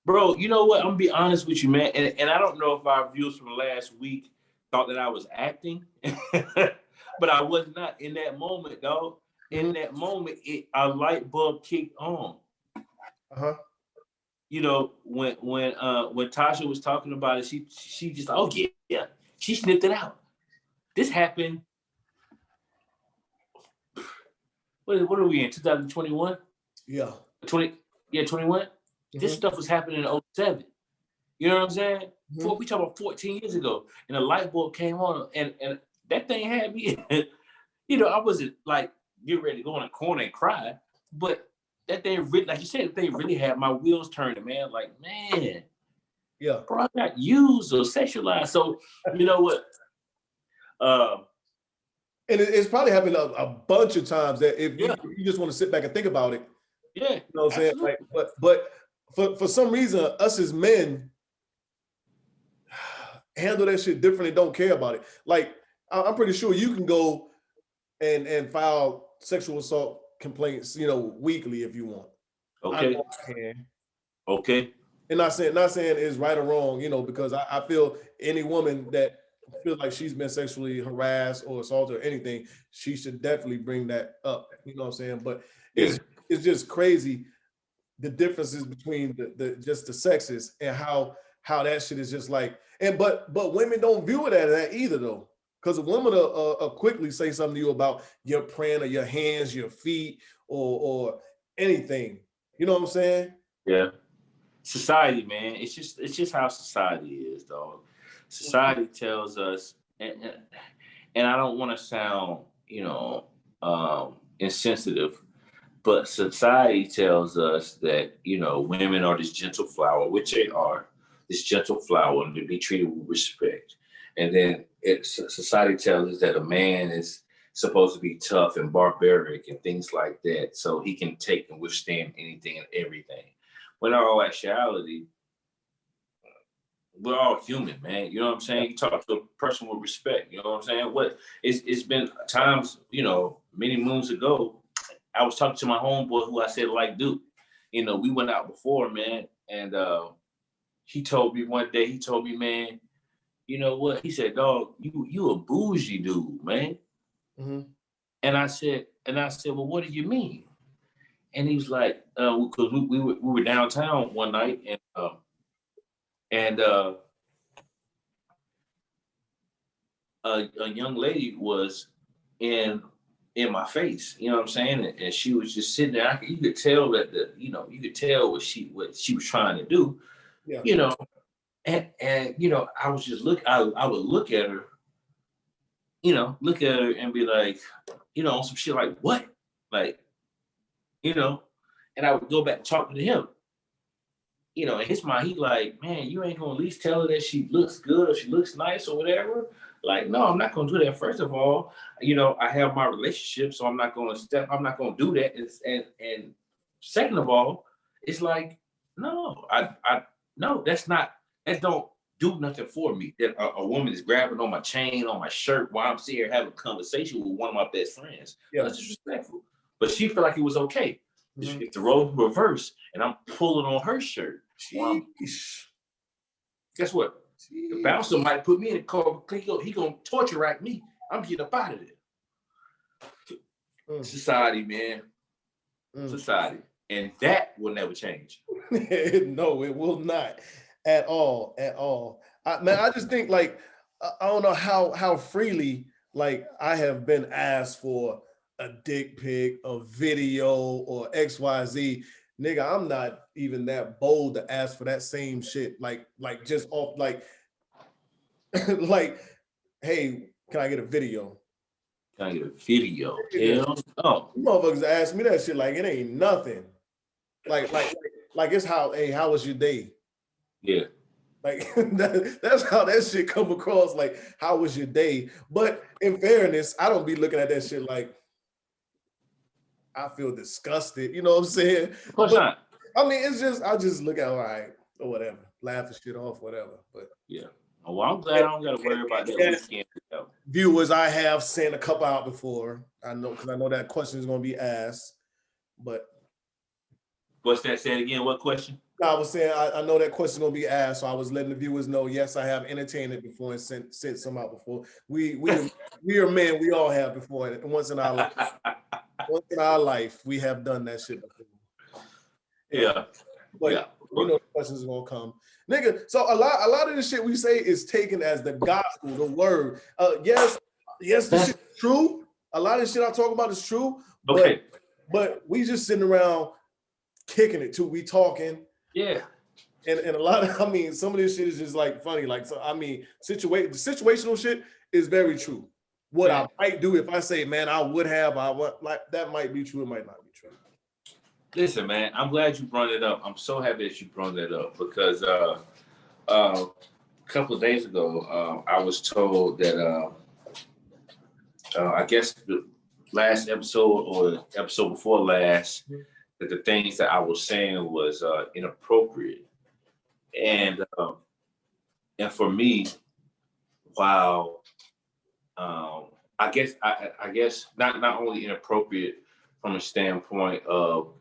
Speaker 4: Bro, you know what? I'm gonna be honest with you, man. And I don't know if our viewers from last week thought that I was acting, but I was not in that moment, dog. In that moment, a light bulb kicked on. You know, when Tasha was talking about it, she just, oh yeah, she sniffed it out. This happened. What are we in? 2021?
Speaker 3: Yeah.
Speaker 4: 21. This stuff was happening in 07. You know what I'm saying?
Speaker 3: Mm-hmm.
Speaker 4: We talking about 14 years ago, and a light bulb came on, and that thing had me. You know, I wasn't like get ready to go in a corner and cry, but that thing really, like you said, they really had my wheels turning, man. Like, man,
Speaker 3: yeah,
Speaker 4: bro, I got used or sexualized. So you know what?
Speaker 3: And it's probably happened a bunch of times that if you just want to sit back and think about it.
Speaker 4: Yeah,
Speaker 3: you know what I'm saying? Like, but for some reason, us as men handle that shit differently, don't care about it. Like, I'm pretty sure you can go and file sexual assault complaints, you know, weekly if you want.
Speaker 4: Okay.
Speaker 3: I know I can.
Speaker 4: Okay.
Speaker 3: And not saying it's right or wrong, you know, because I feel any woman that feels like she's been sexually harassed or assaulted or anything, she should definitely bring that up. You know what I'm saying? But it's just crazy the differences between the just the sexes and how that shit is just like, and but women don't view it as that either though. Because a woman will quickly say something to you about your print or your hands, your feet, or anything. You know what I'm saying?
Speaker 4: Yeah. Society, man. It's just how society is, dog. Society tells us, and I don't want to sound, you know, insensitive. But society tells us that, you know, women are this gentle flower, which they are, this gentle flower, and to be treated with respect. And then society tells us that a man is supposed to be tough and barbaric and things like that, so he can take and withstand anything and everything. When in all actuality, we're all human, man. You know what I'm saying? You talk to a person with respect. You know what I'm saying? It's been times, you know, many moons ago, I was talking to my homeboy who I said like Duke. You know, we went out before, man, and he told me one day, man, you know what? He said, dog, you a bougie dude, man.
Speaker 3: Mm-hmm.
Speaker 4: And I said, well, what do you mean? And he was like, because we were downtown one night, and a young lady was in my face, you know what I'm saying? And she was just sitting there. You could tell that you could tell what she was trying to do,
Speaker 3: Yeah.
Speaker 4: you know. And you know, I was just I would look at her, you know, and be like, you know, some shit like, what? Like, you know, and I would go back talking to him. You know, in his mind, he like, man, you ain't gonna at least tell her that she looks good or she looks nice or whatever. Like, no, I'm not gonna do that. First of all, you know, I have my relationship, so I'm not gonna do that. And second of all, it's like, no, no, that don't do nothing for me. That a woman is grabbing on my chain, on my shirt while I'm sitting here having a conversation with one of my best friends. Yeah. That's disrespectful. But she felt like it was okay. Mm-hmm. If the roles reverse and I'm pulling on her shirt, guess what? Jeez. The bouncer might put me in the car. He gonna torture rack me. I'm getting up out of there. Society, man. Society. And that will never change.
Speaker 3: No, it will not. At all. I just think, like, I don't know how freely, like, I have been asked for a dick pic, a video, or XYZ. Nigga, I'm not even that bold to ask for that same shit. Like just off, like, like, hey, can I get a video?
Speaker 4: Can I get a video? Hell no.
Speaker 3: Motherfuckers ask me that shit like it ain't nothing. Like it's how was your day?
Speaker 4: Yeah.
Speaker 3: Like that's how that shit come across. Like, how was your day? But in fairness, I don't be looking at that shit like I feel disgusted. You know what I'm saying?
Speaker 4: Of course not.
Speaker 3: I mean, it's just I just look at all right or whatever, laugh the shit off, whatever. But
Speaker 4: yeah. Well, I'm glad I don't got to worry about that weekend.
Speaker 3: Viewers, I have sent a couple out before. I know because I know that question is going to be asked. But
Speaker 4: what's that? Say it again. What question?
Speaker 3: I was saying I know that question is going to be asked, so I was letting the viewers know. Yes, I have entertained it before and sent some out before. We are men. We all have before, and once in our life. Once in our life, we have done that shit before.
Speaker 4: Yeah.
Speaker 3: But
Speaker 4: yeah.
Speaker 3: You know the questions are gonna come. Nigga, so a lot of this shit we say is taken as the gospel, the word. Yes, this shit is true. A lot of the shit I talk about is true.
Speaker 4: Okay.
Speaker 3: But we just sitting around kicking it too. We talking.
Speaker 4: Yeah.
Speaker 3: And a lot of, I mean, some of this shit is just like funny. Like, so I mean, situational shit is very true. What I might do if I say, man, I would, like, that might be true, it might not be true.
Speaker 4: Listen, man, I'm glad you brought it up. I'm so happy that you brought that up because a couple of days ago, I was told that I guess the last episode or the episode before last, that the things that I was saying was inappropriate. And for me, while I guess not only inappropriate from a standpoint of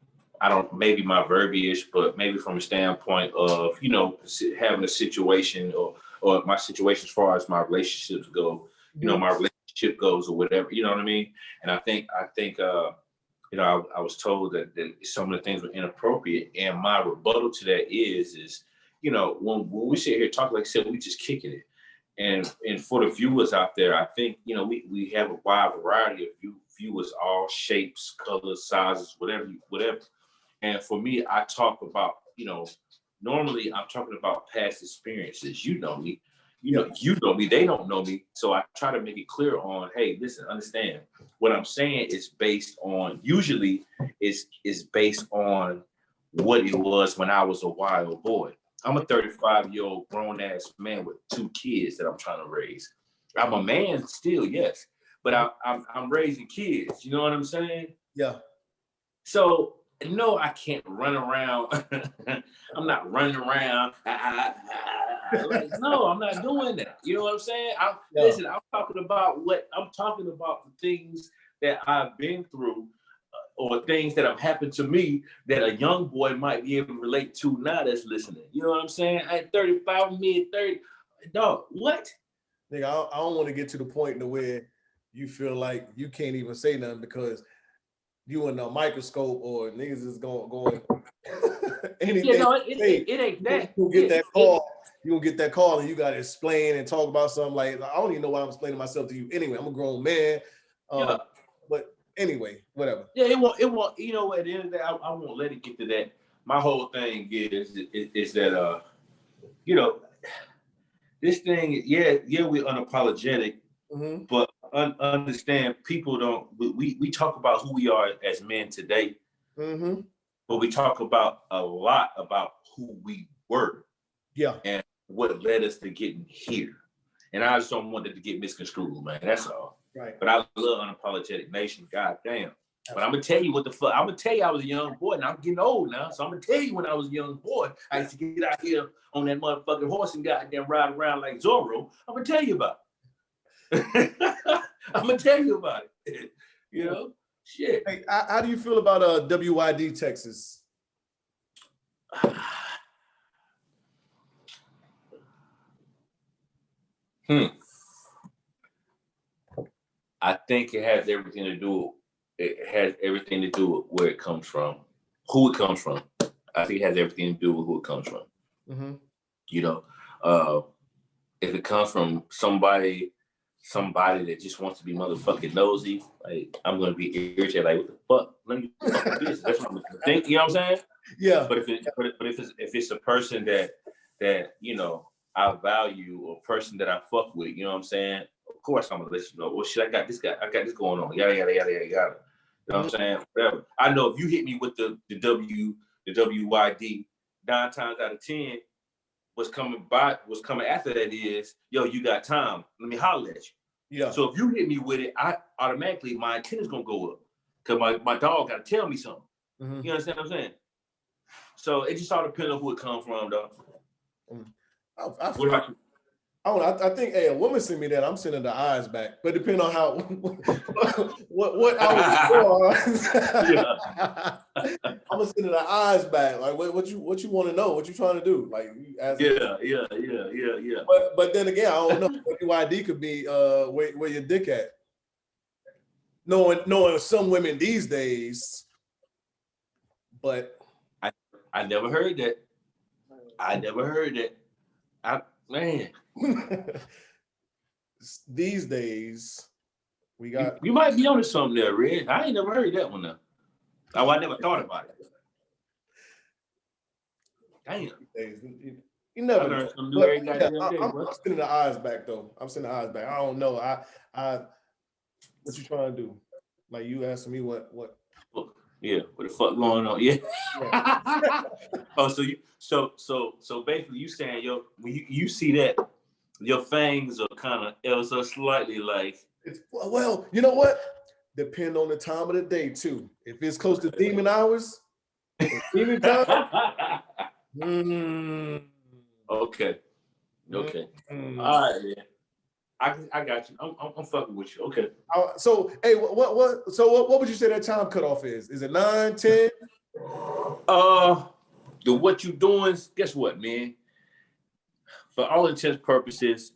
Speaker 4: maybe my verbiage, but maybe from a standpoint of, you know, having a situation or my situation as far as my relationships go, you know, my relationship goes or whatever, you know what I mean? And I think you know, I was told that some of the things were inappropriate, and my rebuttal to that is, you know, when we sit here talking, like I said, we just kicking it. And for the viewers out there, I think, you know, we have a wide variety of viewers, all shapes, colors, sizes, whatever. And for me, I talk about, you know, normally I'm talking about past experiences. You know me. you know me, they don't know me. So I try to make it clear on, hey, listen, understand what I'm saying is based on, usually is based on what it was when I was a wild boy. I'm a 35-year-old grown ass man with 2 kids that I'm trying to raise. I'm a man still, yes, but I'm raising kids. You know what I'm saying?
Speaker 3: Yeah.
Speaker 4: So no, I can't run around. I'm not running around. Like, no, I'm not doing that. You know what I'm saying? Listen, I'm talking about the things that I've been through, or things that have happened to me that a young boy might be able to relate to now that's listening. You know what I'm saying? At 35, mid-30, dog, what?
Speaker 3: Nigga, I don't want to get to the point to where you feel like you can't even say nothing because you in a microscope or niggas is going anything.
Speaker 4: Yeah, no, it ain't that.
Speaker 3: You get that call. You gonna get that call and you gotta explain and talk about something like, I don't even know why I'm explaining myself to you anyway. I'm a grown man. But anyway, whatever.
Speaker 4: Yeah, it won't, you know, at the end of the day, I won't let it get to that. My whole thing is that you know, this thing, we're unapologetic, but understand people don't, we talk about who we are as men today, but we talk about a lot about who we were. Yeah. And what led us to getting here. And I just don't want it to get misconstrued, man. That's all. Right. But I love Unapologetic Nation. God damn. But I'm gonna tell you what the fuck. I'm gonna tell you I was a young boy, and I'm getting old now. So I'm gonna tell you when I was a young boy, I used to get out here on that motherfucking horse and goddamn ride around like Zorro. I'm gonna tell you about it. I'm gonna tell you about it. You know, shit.
Speaker 3: Hey, how do you feel about WYD Texas?
Speaker 4: I think it has everything to do. It has everything to do with where it comes from, who it comes from. I think it has everything to do with who it comes from. You know, if it comes from somebody that just wants to be motherfucking nosy, like I'm gonna be irritated. Like, what the fuck? Let me fuck this. That's what I'm gonna think. You know what I'm saying? Yeah. But if it's a person that you know I value, or a person that I fuck with, you know what I'm saying? Of course I'm gonna let you know. Well, shit, I got this going on. Yada yada yada yada yada. You know what I'm saying? Whatever. I know if you hit me with the WYD, 9 times out of 10, what's coming after that is, yo, you got time. Let me holler at you. Yeah. So if you hit me with it, I automatically my antenna's gonna go up because my dog gotta tell me something. You understand what I'm saying? So it just all depends on who it comes from, though.
Speaker 3: What about you? I think, hey, a woman sent me that. I'm sending the eyes back, but depending on how what I was I'm gonna send the eyes back. Like, what you want to know? What you trying to do? Like,
Speaker 4: yeah.
Speaker 3: But then again, I don't know. WYD could be where your dick at. Knowing some women these days, but
Speaker 4: I never heard that. Man.
Speaker 3: These days, we got.
Speaker 4: You might be onto something there, Red. I ain't never heard that one though. Oh, I never thought about it. Damn.
Speaker 3: You never know. I'm sending the eyes back though. I'm sending the eyes back. I don't know. What you trying to do? Like, you asking me what?
Speaker 4: Yeah, what the fuck going on? Yeah. Oh, so basically you saying, yo, when you see that, your fangs are kind of ever so slightly like.
Speaker 3: Well, you know what? Depend on the time of the day too. If it's close to demon hours, demon time.
Speaker 4: Okay. All right, man. I got you. I'm fucking with you. Okay.
Speaker 3: So, hey, what would you say that time cutoff is? Is it 9, 10?
Speaker 4: The what you doing? Guess what, man? For all intents and purposes,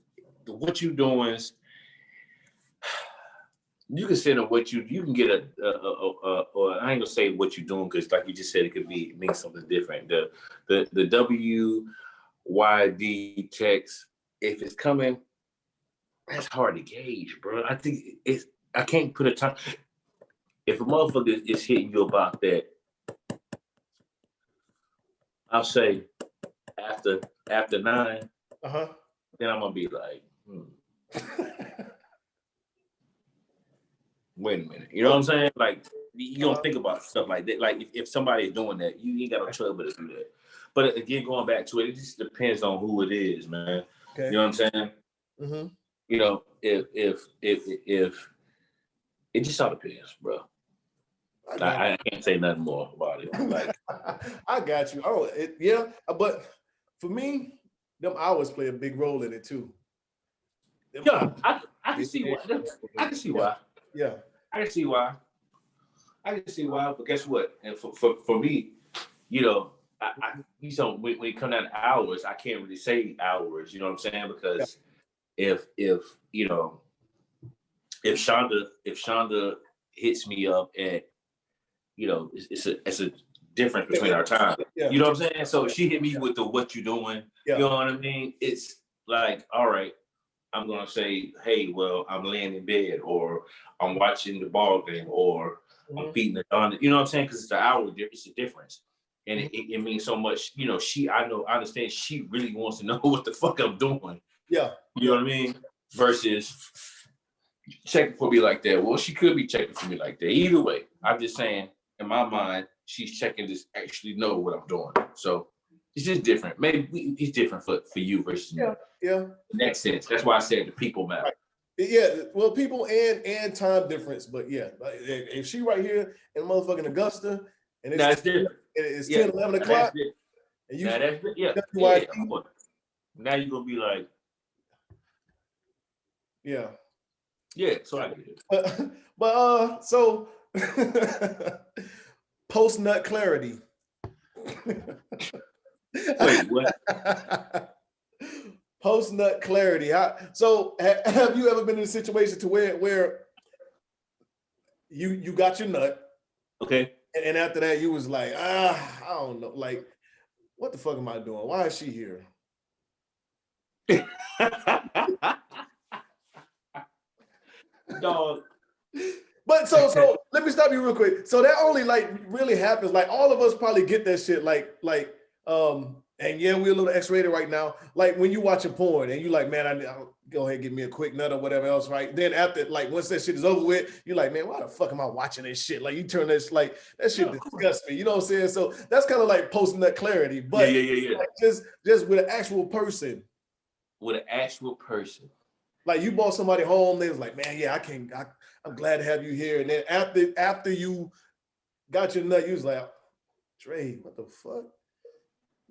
Speaker 4: the what you doing is, you can send you can get or I ain't gonna say what you doing, because like you just said, it could mean something different. The WYD text, if it's coming, that's hard to gauge, bro. I think I can't put a time. If a motherfucker is hitting you about that, I'll say after 9. then I'm gonna be like, wait a minute. You know what I'm saying? Like, you don't think about stuff like that. Like, if somebody is doing that, you ain't got no trouble to do that. But again, going back to it, it just depends on who it is, man. Okay. You know what I'm saying? Mm-hmm. You know, if it just all depends, bro. I can't say nothing more about it. Like,
Speaker 3: I got you. Oh, yeah, but for me, them hours play a big role in it too.
Speaker 4: Yeah, I can see why. I can see why.
Speaker 3: Yeah,
Speaker 4: I can see why. But guess what? And for me, you know, you know, when it comes down to hours, I can't really say hours. You know what I'm saying? Because if you know, if Shonda hits me up at, you know, it's a difference between our time. Yeah. You know what I'm saying? So if she hit me with the what you doing, you know what I mean? It's like, all right, I'm gonna say, hey, well, I'm laying in bed, or I'm watching the ball game, or I'm feeding the dog. You know what I'm saying? Because it's an hour, it's a difference. And it means so much. You know, I understand she really wants to know what the fuck I'm doing.
Speaker 3: Yeah.
Speaker 4: You know what I mean? Versus checking for me like that. Well, she could be checking for me like that. Either way, I'm just saying, in my mind, she's checking to actually know what I'm doing. So it's just different. Maybe it's different for you versus me.
Speaker 3: Yeah.
Speaker 4: In that sense. That's why I said the people matter.
Speaker 3: Right. Yeah, well, people and time difference, but yeah, if she right here in motherfucking Augusta, and it's 10, 11 o'clock, and you
Speaker 4: that's
Speaker 3: WYD,
Speaker 4: now you're gonna be like,
Speaker 3: yeah,
Speaker 4: so I get it.
Speaker 3: But so post nut clarity.
Speaker 4: Wait, what?
Speaker 3: Post nut clarity. So have you ever been in a situation to where you got your nut,
Speaker 4: okay,
Speaker 3: and after that you was like, I don't know, like, what the fuck am I doing? Why is she here?
Speaker 4: Dog.
Speaker 3: But so let me stop you real quick. So that only like really happens, like all of us probably get that shit, and yeah, we're a little X-rated right now. Like when you watching porn and you like, man, I'll go ahead and give me a quick nut or whatever else, right? Then after, like, once that shit is over with, you're like, man, why the fuck am I watching this shit? Like, you turn this, like, that shit disgusts me. You know what I'm saying? So that's kind of like post nut clarity, but like, just with an actual person.
Speaker 4: With an actual person.
Speaker 3: Like you brought somebody home, they was like, man, yeah, I'm glad to have you here. And then after you got your nut, you was like, Dre, what the fuck?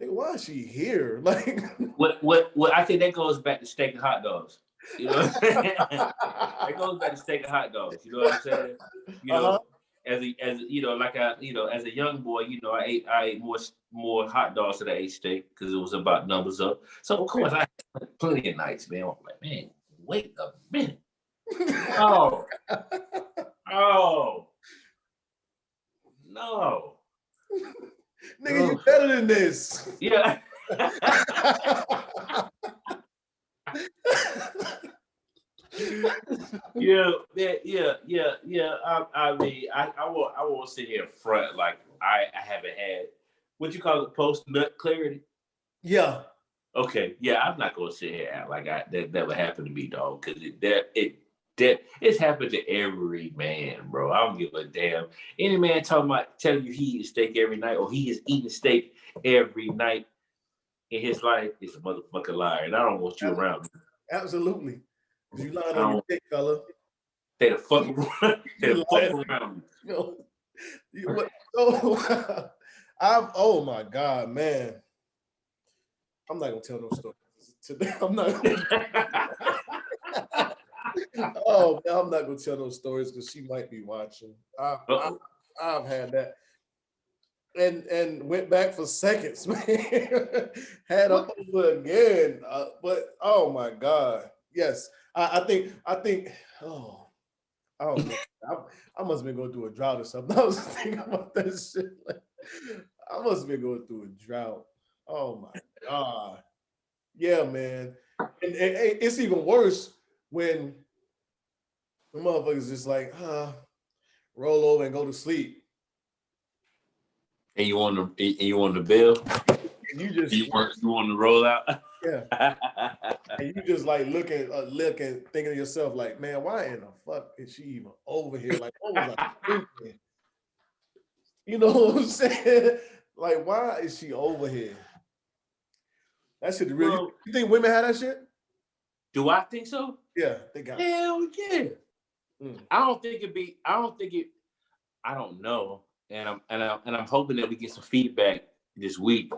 Speaker 3: Nigga, why is she here? Like,
Speaker 4: what I think that goes back to steak and hot dogs. You know what I'm saying? It goes back to steak and hot dogs. You know what I'm saying? You know, as you know, like as a young boy, you know, I ate more hot dogs than I ate steak because it was about numbers up. So of course I had plenty of nights, man. I'm like, man, wait a minute. Oh, no.
Speaker 3: Nigga, you better than this.
Speaker 4: Yeah. Yeah. I mean, I won't sit here in front like I haven't had what you call it, post nut clarity.
Speaker 3: Yeah.
Speaker 4: Okay. Yeah, I'm not gonna sit here and act like that never happened to me, dog. Because it's happened to every man, bro. I don't give a damn. Any man telling you he eats steak every night or he is eating steak every night in his life is a motherfucking liar, and I don't want you around me.
Speaker 3: Absolutely. You lying on your dick, fella.
Speaker 4: Stay the fuck around. Stay the fuck around
Speaker 3: me. Oh my God, man. I'm not gonna tell no stories today. I'm not. Oh man, I'm not gonna tell no stories because she might be watching. I've had that, and went back for seconds, man. Had up over again, but oh my God, yes. I think. Oh, I don't know. I must have been going through a drought or something. I was thinking about that shit. Like, I must have been going through a drought. Oh my God. Yeah, man. And it's even worse when the motherfuckers just like, roll over and go to sleep.
Speaker 4: And you on the bill?
Speaker 3: And you want
Speaker 4: to roll out?
Speaker 3: Yeah. And you just like looking, thinking to yourself, like, man, why in the fuck is she even over here? Like, what was I thinking? You know what I'm saying? Like, why is she over here? That shit really.
Speaker 4: Well,
Speaker 3: you think women have that shit?
Speaker 4: do I think so?
Speaker 3: Yeah, they got.
Speaker 4: Hell yeah. I don't think it. I don't know, and I'm hoping that we get some feedback this week.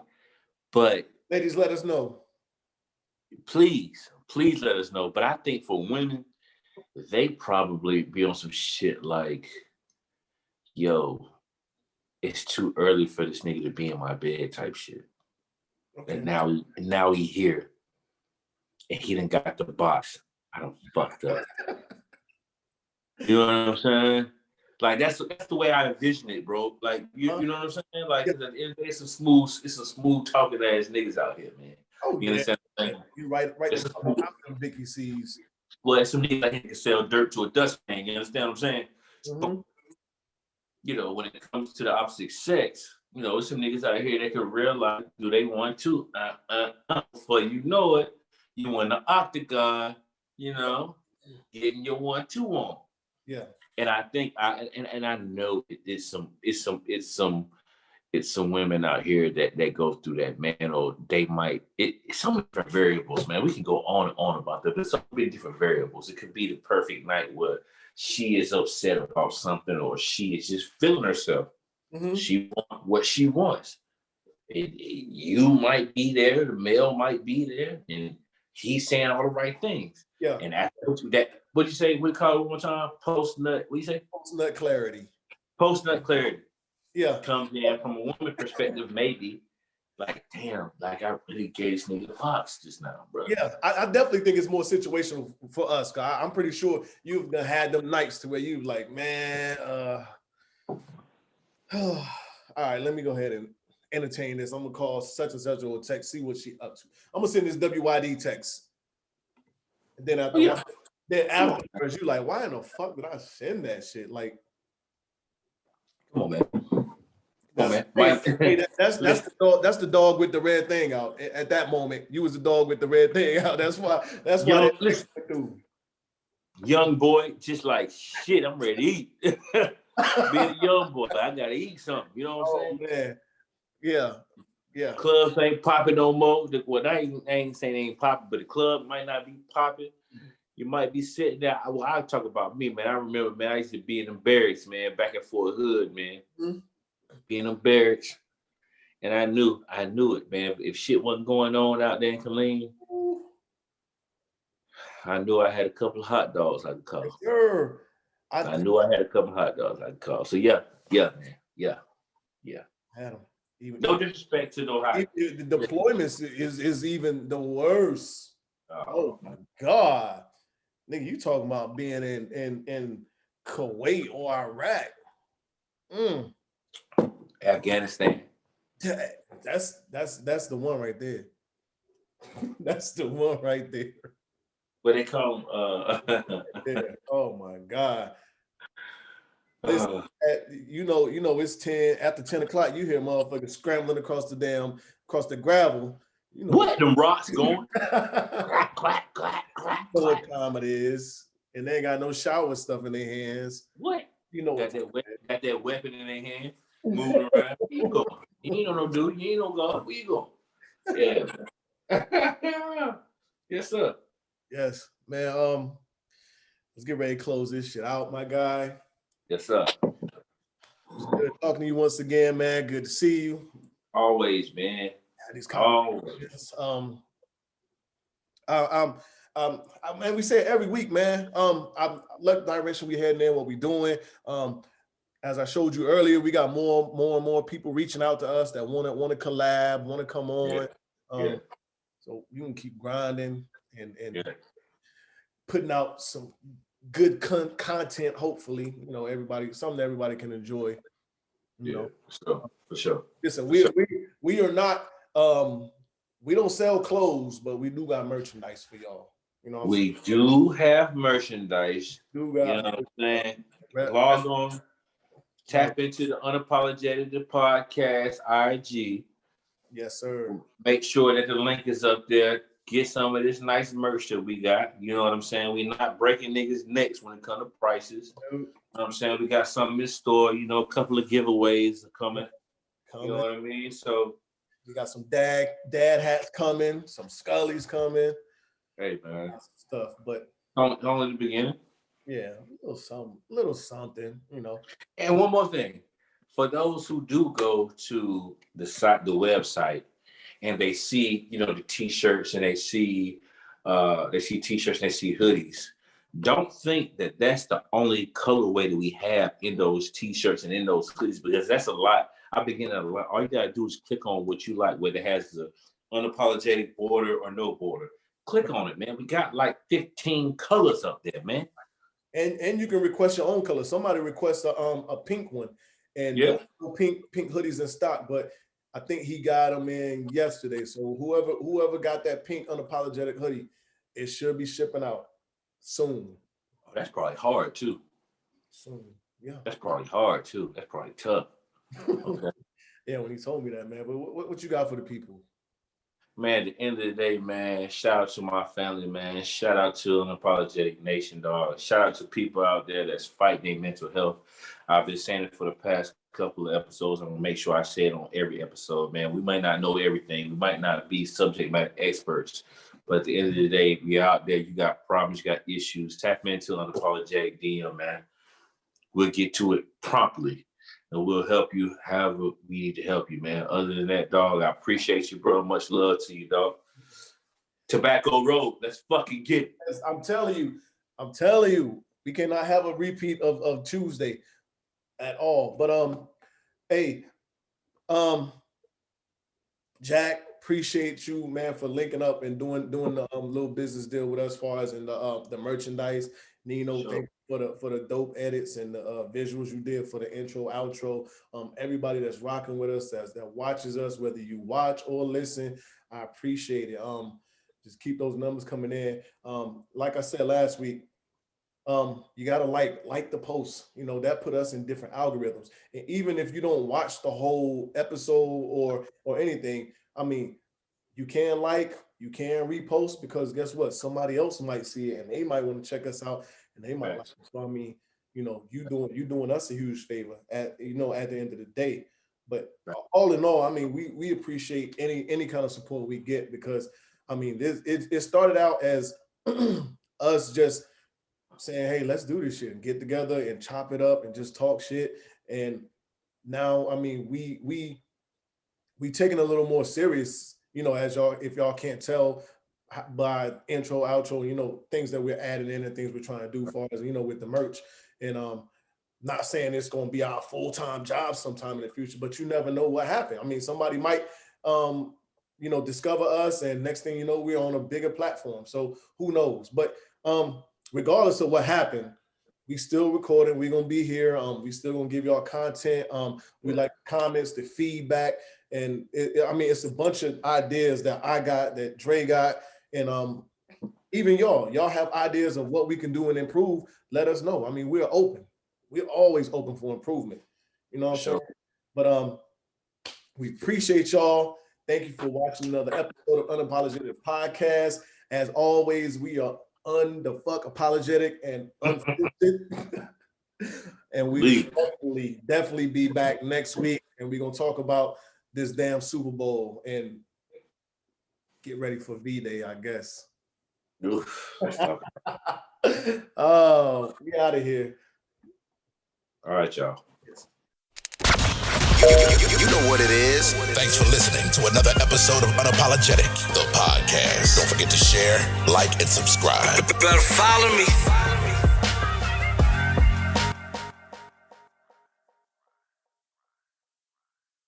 Speaker 4: But
Speaker 3: ladies, let us know.
Speaker 4: Please let us know. But I think for women, they probably be on some shit like, yo, it's too early for this nigga to be in my bed type shit. Okay. And now he here. And he done got the box. I done fucked up. You know what I'm saying? Like that's the way I envision it, bro. Like you know what I'm saying? Like it's some smooth talking ass niggas out here, man.
Speaker 3: Oh,
Speaker 4: you understand what I'm saying?
Speaker 3: You right the Vicky sees.
Speaker 4: Well, some niggas like can sell dirt to a dustpan. You understand what I'm saying? Mm-hmm. You know, when it comes to the opposite sex, you know, some niggas out here that can realize, do they want to? Before you know it, you in the octagon, you know, getting your 1-2 on.
Speaker 3: Yeah.
Speaker 4: And I think I know it's some women out here that go through that, man, or they might some different variables, man. We can go on and on about that. There's so many different variables. It could be the perfect night where she is upset about something, or she is just feeling herself. Mm-hmm. She wants what she wants. You might be there, the male might be there, and he's saying all the right things.
Speaker 3: Yeah.
Speaker 4: And after that, what you say? We call it one more time. Post nut. What you say?
Speaker 3: Post nut clarity.
Speaker 4: Post nut clarity.
Speaker 3: Yeah.
Speaker 4: Comes in from a woman perspective, maybe. Like, damn, like I really gave this nigga the box just now, bro.
Speaker 3: Yeah, I definitely think it's more situational for us. Cause I'm pretty sure you've had them nights to where you like, man, all right, let me go ahead and entertain this. I'm gonna call such and such or text, see what she up to. I'm gonna send this WYD text. And then afterwards, you like, why in the fuck did I send that shit? Like,
Speaker 4: come on, man.
Speaker 3: That's the dog with the red thing out. At that moment, you was the dog with the red thing out. That's why.
Speaker 4: Young boy, just like shit. I'm ready to eat. Being a young boy, I gotta eat something. You know what I'm saying?
Speaker 3: Man. Yeah.
Speaker 4: Clubs ain't popping no more. Well, I ain't saying they ain't popping, but the club might not be popping. You might be sitting there. Well, I'll talk about me, man. I remember, man, I used to be in them barracks, man, back in Fort Hood, man. Mm-hmm. Being in them barracks. And I knew it, man. If shit wasn't going on out there in Killeen, I knew I had a couple of hot dogs I could call.
Speaker 3: Sure.
Speaker 4: I knew I had a couple of hot dogs I could call. So yeah, man. Yeah.
Speaker 3: Had them.
Speaker 4: No disrespect to no hot.
Speaker 3: The deployments is even the worst. Oh my God. Nigga, you talking about being in Kuwait or Iraq.
Speaker 4: Afghanistan.
Speaker 3: That's the one right there. That's the one right there.
Speaker 4: What they call them?
Speaker 3: Yeah. Oh my God. Listen, you know, it's 10 after 10 o'clock. You hear motherfuckers scrambling across the gravel. You know
Speaker 4: what them rocks going? Clack, clack, clack, clack.
Speaker 3: You know what time it is, and they ain't got no shower stuff in their hands.
Speaker 4: What?
Speaker 3: You know
Speaker 4: got that weapon in their hand, moving around. Where you going? You ain't no dude. You ain't no god. Where you going? Yeah. Yes, sir.
Speaker 3: Yes, man. Let's get ready to close this shit out, my guy.
Speaker 4: Yes, sir.
Speaker 3: It's good talking to you once again, man. Good to see you.
Speaker 4: Always, man.
Speaker 3: These conversations. Man, we say it every week, man. I love the direction we heading in, what we doing. As I showed you earlier, we got more and more people reaching out to us that want to collab, want to come on. So you can keep grinding and putting out some good content. Hopefully, you know, something that everybody can enjoy. You know,
Speaker 4: for sure.
Speaker 3: Listen, we are not. We don't sell clothes, but we do got merchandise for y'all. You know,
Speaker 4: we do have merchandise. You know what I'm saying? Log on, tap into the Unapologetic Podcast IG.
Speaker 3: Yes, sir.
Speaker 4: Make sure that the link is up there. get some of this nice merch that we got. You know what I'm saying? We're not breaking niggas' necks when it comes to prices. You know what I'm saying? We got something in store, you know, a couple of giveaways coming. You know what I mean? So
Speaker 3: we got some dad hats coming, some Scullies coming.
Speaker 4: Hey man.
Speaker 3: Stuff, but
Speaker 4: only the beginning.
Speaker 3: Yeah, a little something, you know.
Speaker 4: And one more thing. For those who do go to the website, and they see, you know, the t-shirts, and they see t-shirts and they see hoodies. Don't think that that's the only colorway that we have in those t-shirts and in those hoodies, because that's a lot. I begin a lot. All you gotta do is click on what you like, whether it has the unapologetic border or no border. Click on it, man. We got like 15 colors up there, man.
Speaker 3: And you can request your own color. Somebody requests a pink one, and pink hoodies in stock, but I think he got them in yesterday. So whoever got that pink unapologetic hoodie, it should be shipping out soon.
Speaker 4: Oh, that's probably hard too.
Speaker 3: Soon, yeah.
Speaker 4: That's probably hard too. That's probably tough. Okay.
Speaker 3: Yeah, when he told me that, man. But what you got for the people?
Speaker 4: Man, at the end of the day, man, shout out to my family, man. Shout out to Unapologetic Nation, dog. Shout out to people out there that's fighting their mental health. I've been saying it for the past couple of episodes. I'm gonna make sure I say it on every episode, man. We might not know everything. We might not be subject matter experts, but at the end of the day, we out there. You got problems, you got issues. Tap into Unapologetic DM, man. We'll get to it promptly, and we'll help you however we need to help you, man. Other than that, dog, I appreciate you, bro. Much love to you, dog. Tobacco Road, let's fucking get it.
Speaker 3: I'm telling you, we cannot have a repeat of Tuesday at all. But hey, Jack, appreciate you, man, for linking up and doing the little business deal with us as far as in the merchandise. Nino, sure. Thank you for the dope edits and the visuals you did for the intro, outro. Everybody that's rocking with us, that watches us, whether you watch or listen, I appreciate it. Just keep those numbers coming in. Like I said last week, you gotta like the post. You know, that put us in different algorithms. And even if you don't watch the whole episode or anything, I mean, you can repost, because guess what? Somebody else might see it and they might want to check us out and they might like it. So I mean, you know, you doing us a huge favor at the end of the day. But all in all, I mean, we appreciate any kind of support we get, because I mean, it started out as us just saying, hey, let's do this shit and get together and chop it up and just talk shit. And now, I mean, we taking a little more serious, you know, if y'all can't tell by intro, outro, you know, things that we're adding in and things we're trying to do as far as, you know, with the merch. And not saying it's going to be our full-time job sometime in the future, but you never know what happened. I mean, somebody might, you know, discover us, and next thing you know, we're on a bigger platform. So who knows? But regardless of what happened, we still recording. We're gonna be here. We still gonna give y'all content. We like comments, the feedback, and I mean, it's a bunch of ideas that I got, that Dre got, and even y'all have ideas of what we can do and improve. Let us know. I mean, we're open. We're always open for improvement. You know what I'm saying? But we appreciate y'all. Thank you for watching another episode of Unapologetic Podcast. As always, we are apologetic and unfiltered. And we definitely be back next week, and we're gonna talk about this damn Super Bowl and get ready for V-Day, I guess. Oh, we out of here.
Speaker 4: All right, y'all.
Speaker 2: You know what it is. Thanks for listening to another episode of Unapologetic, the podcast. Don't forget to share, like, and subscribe.
Speaker 1: Better follow me.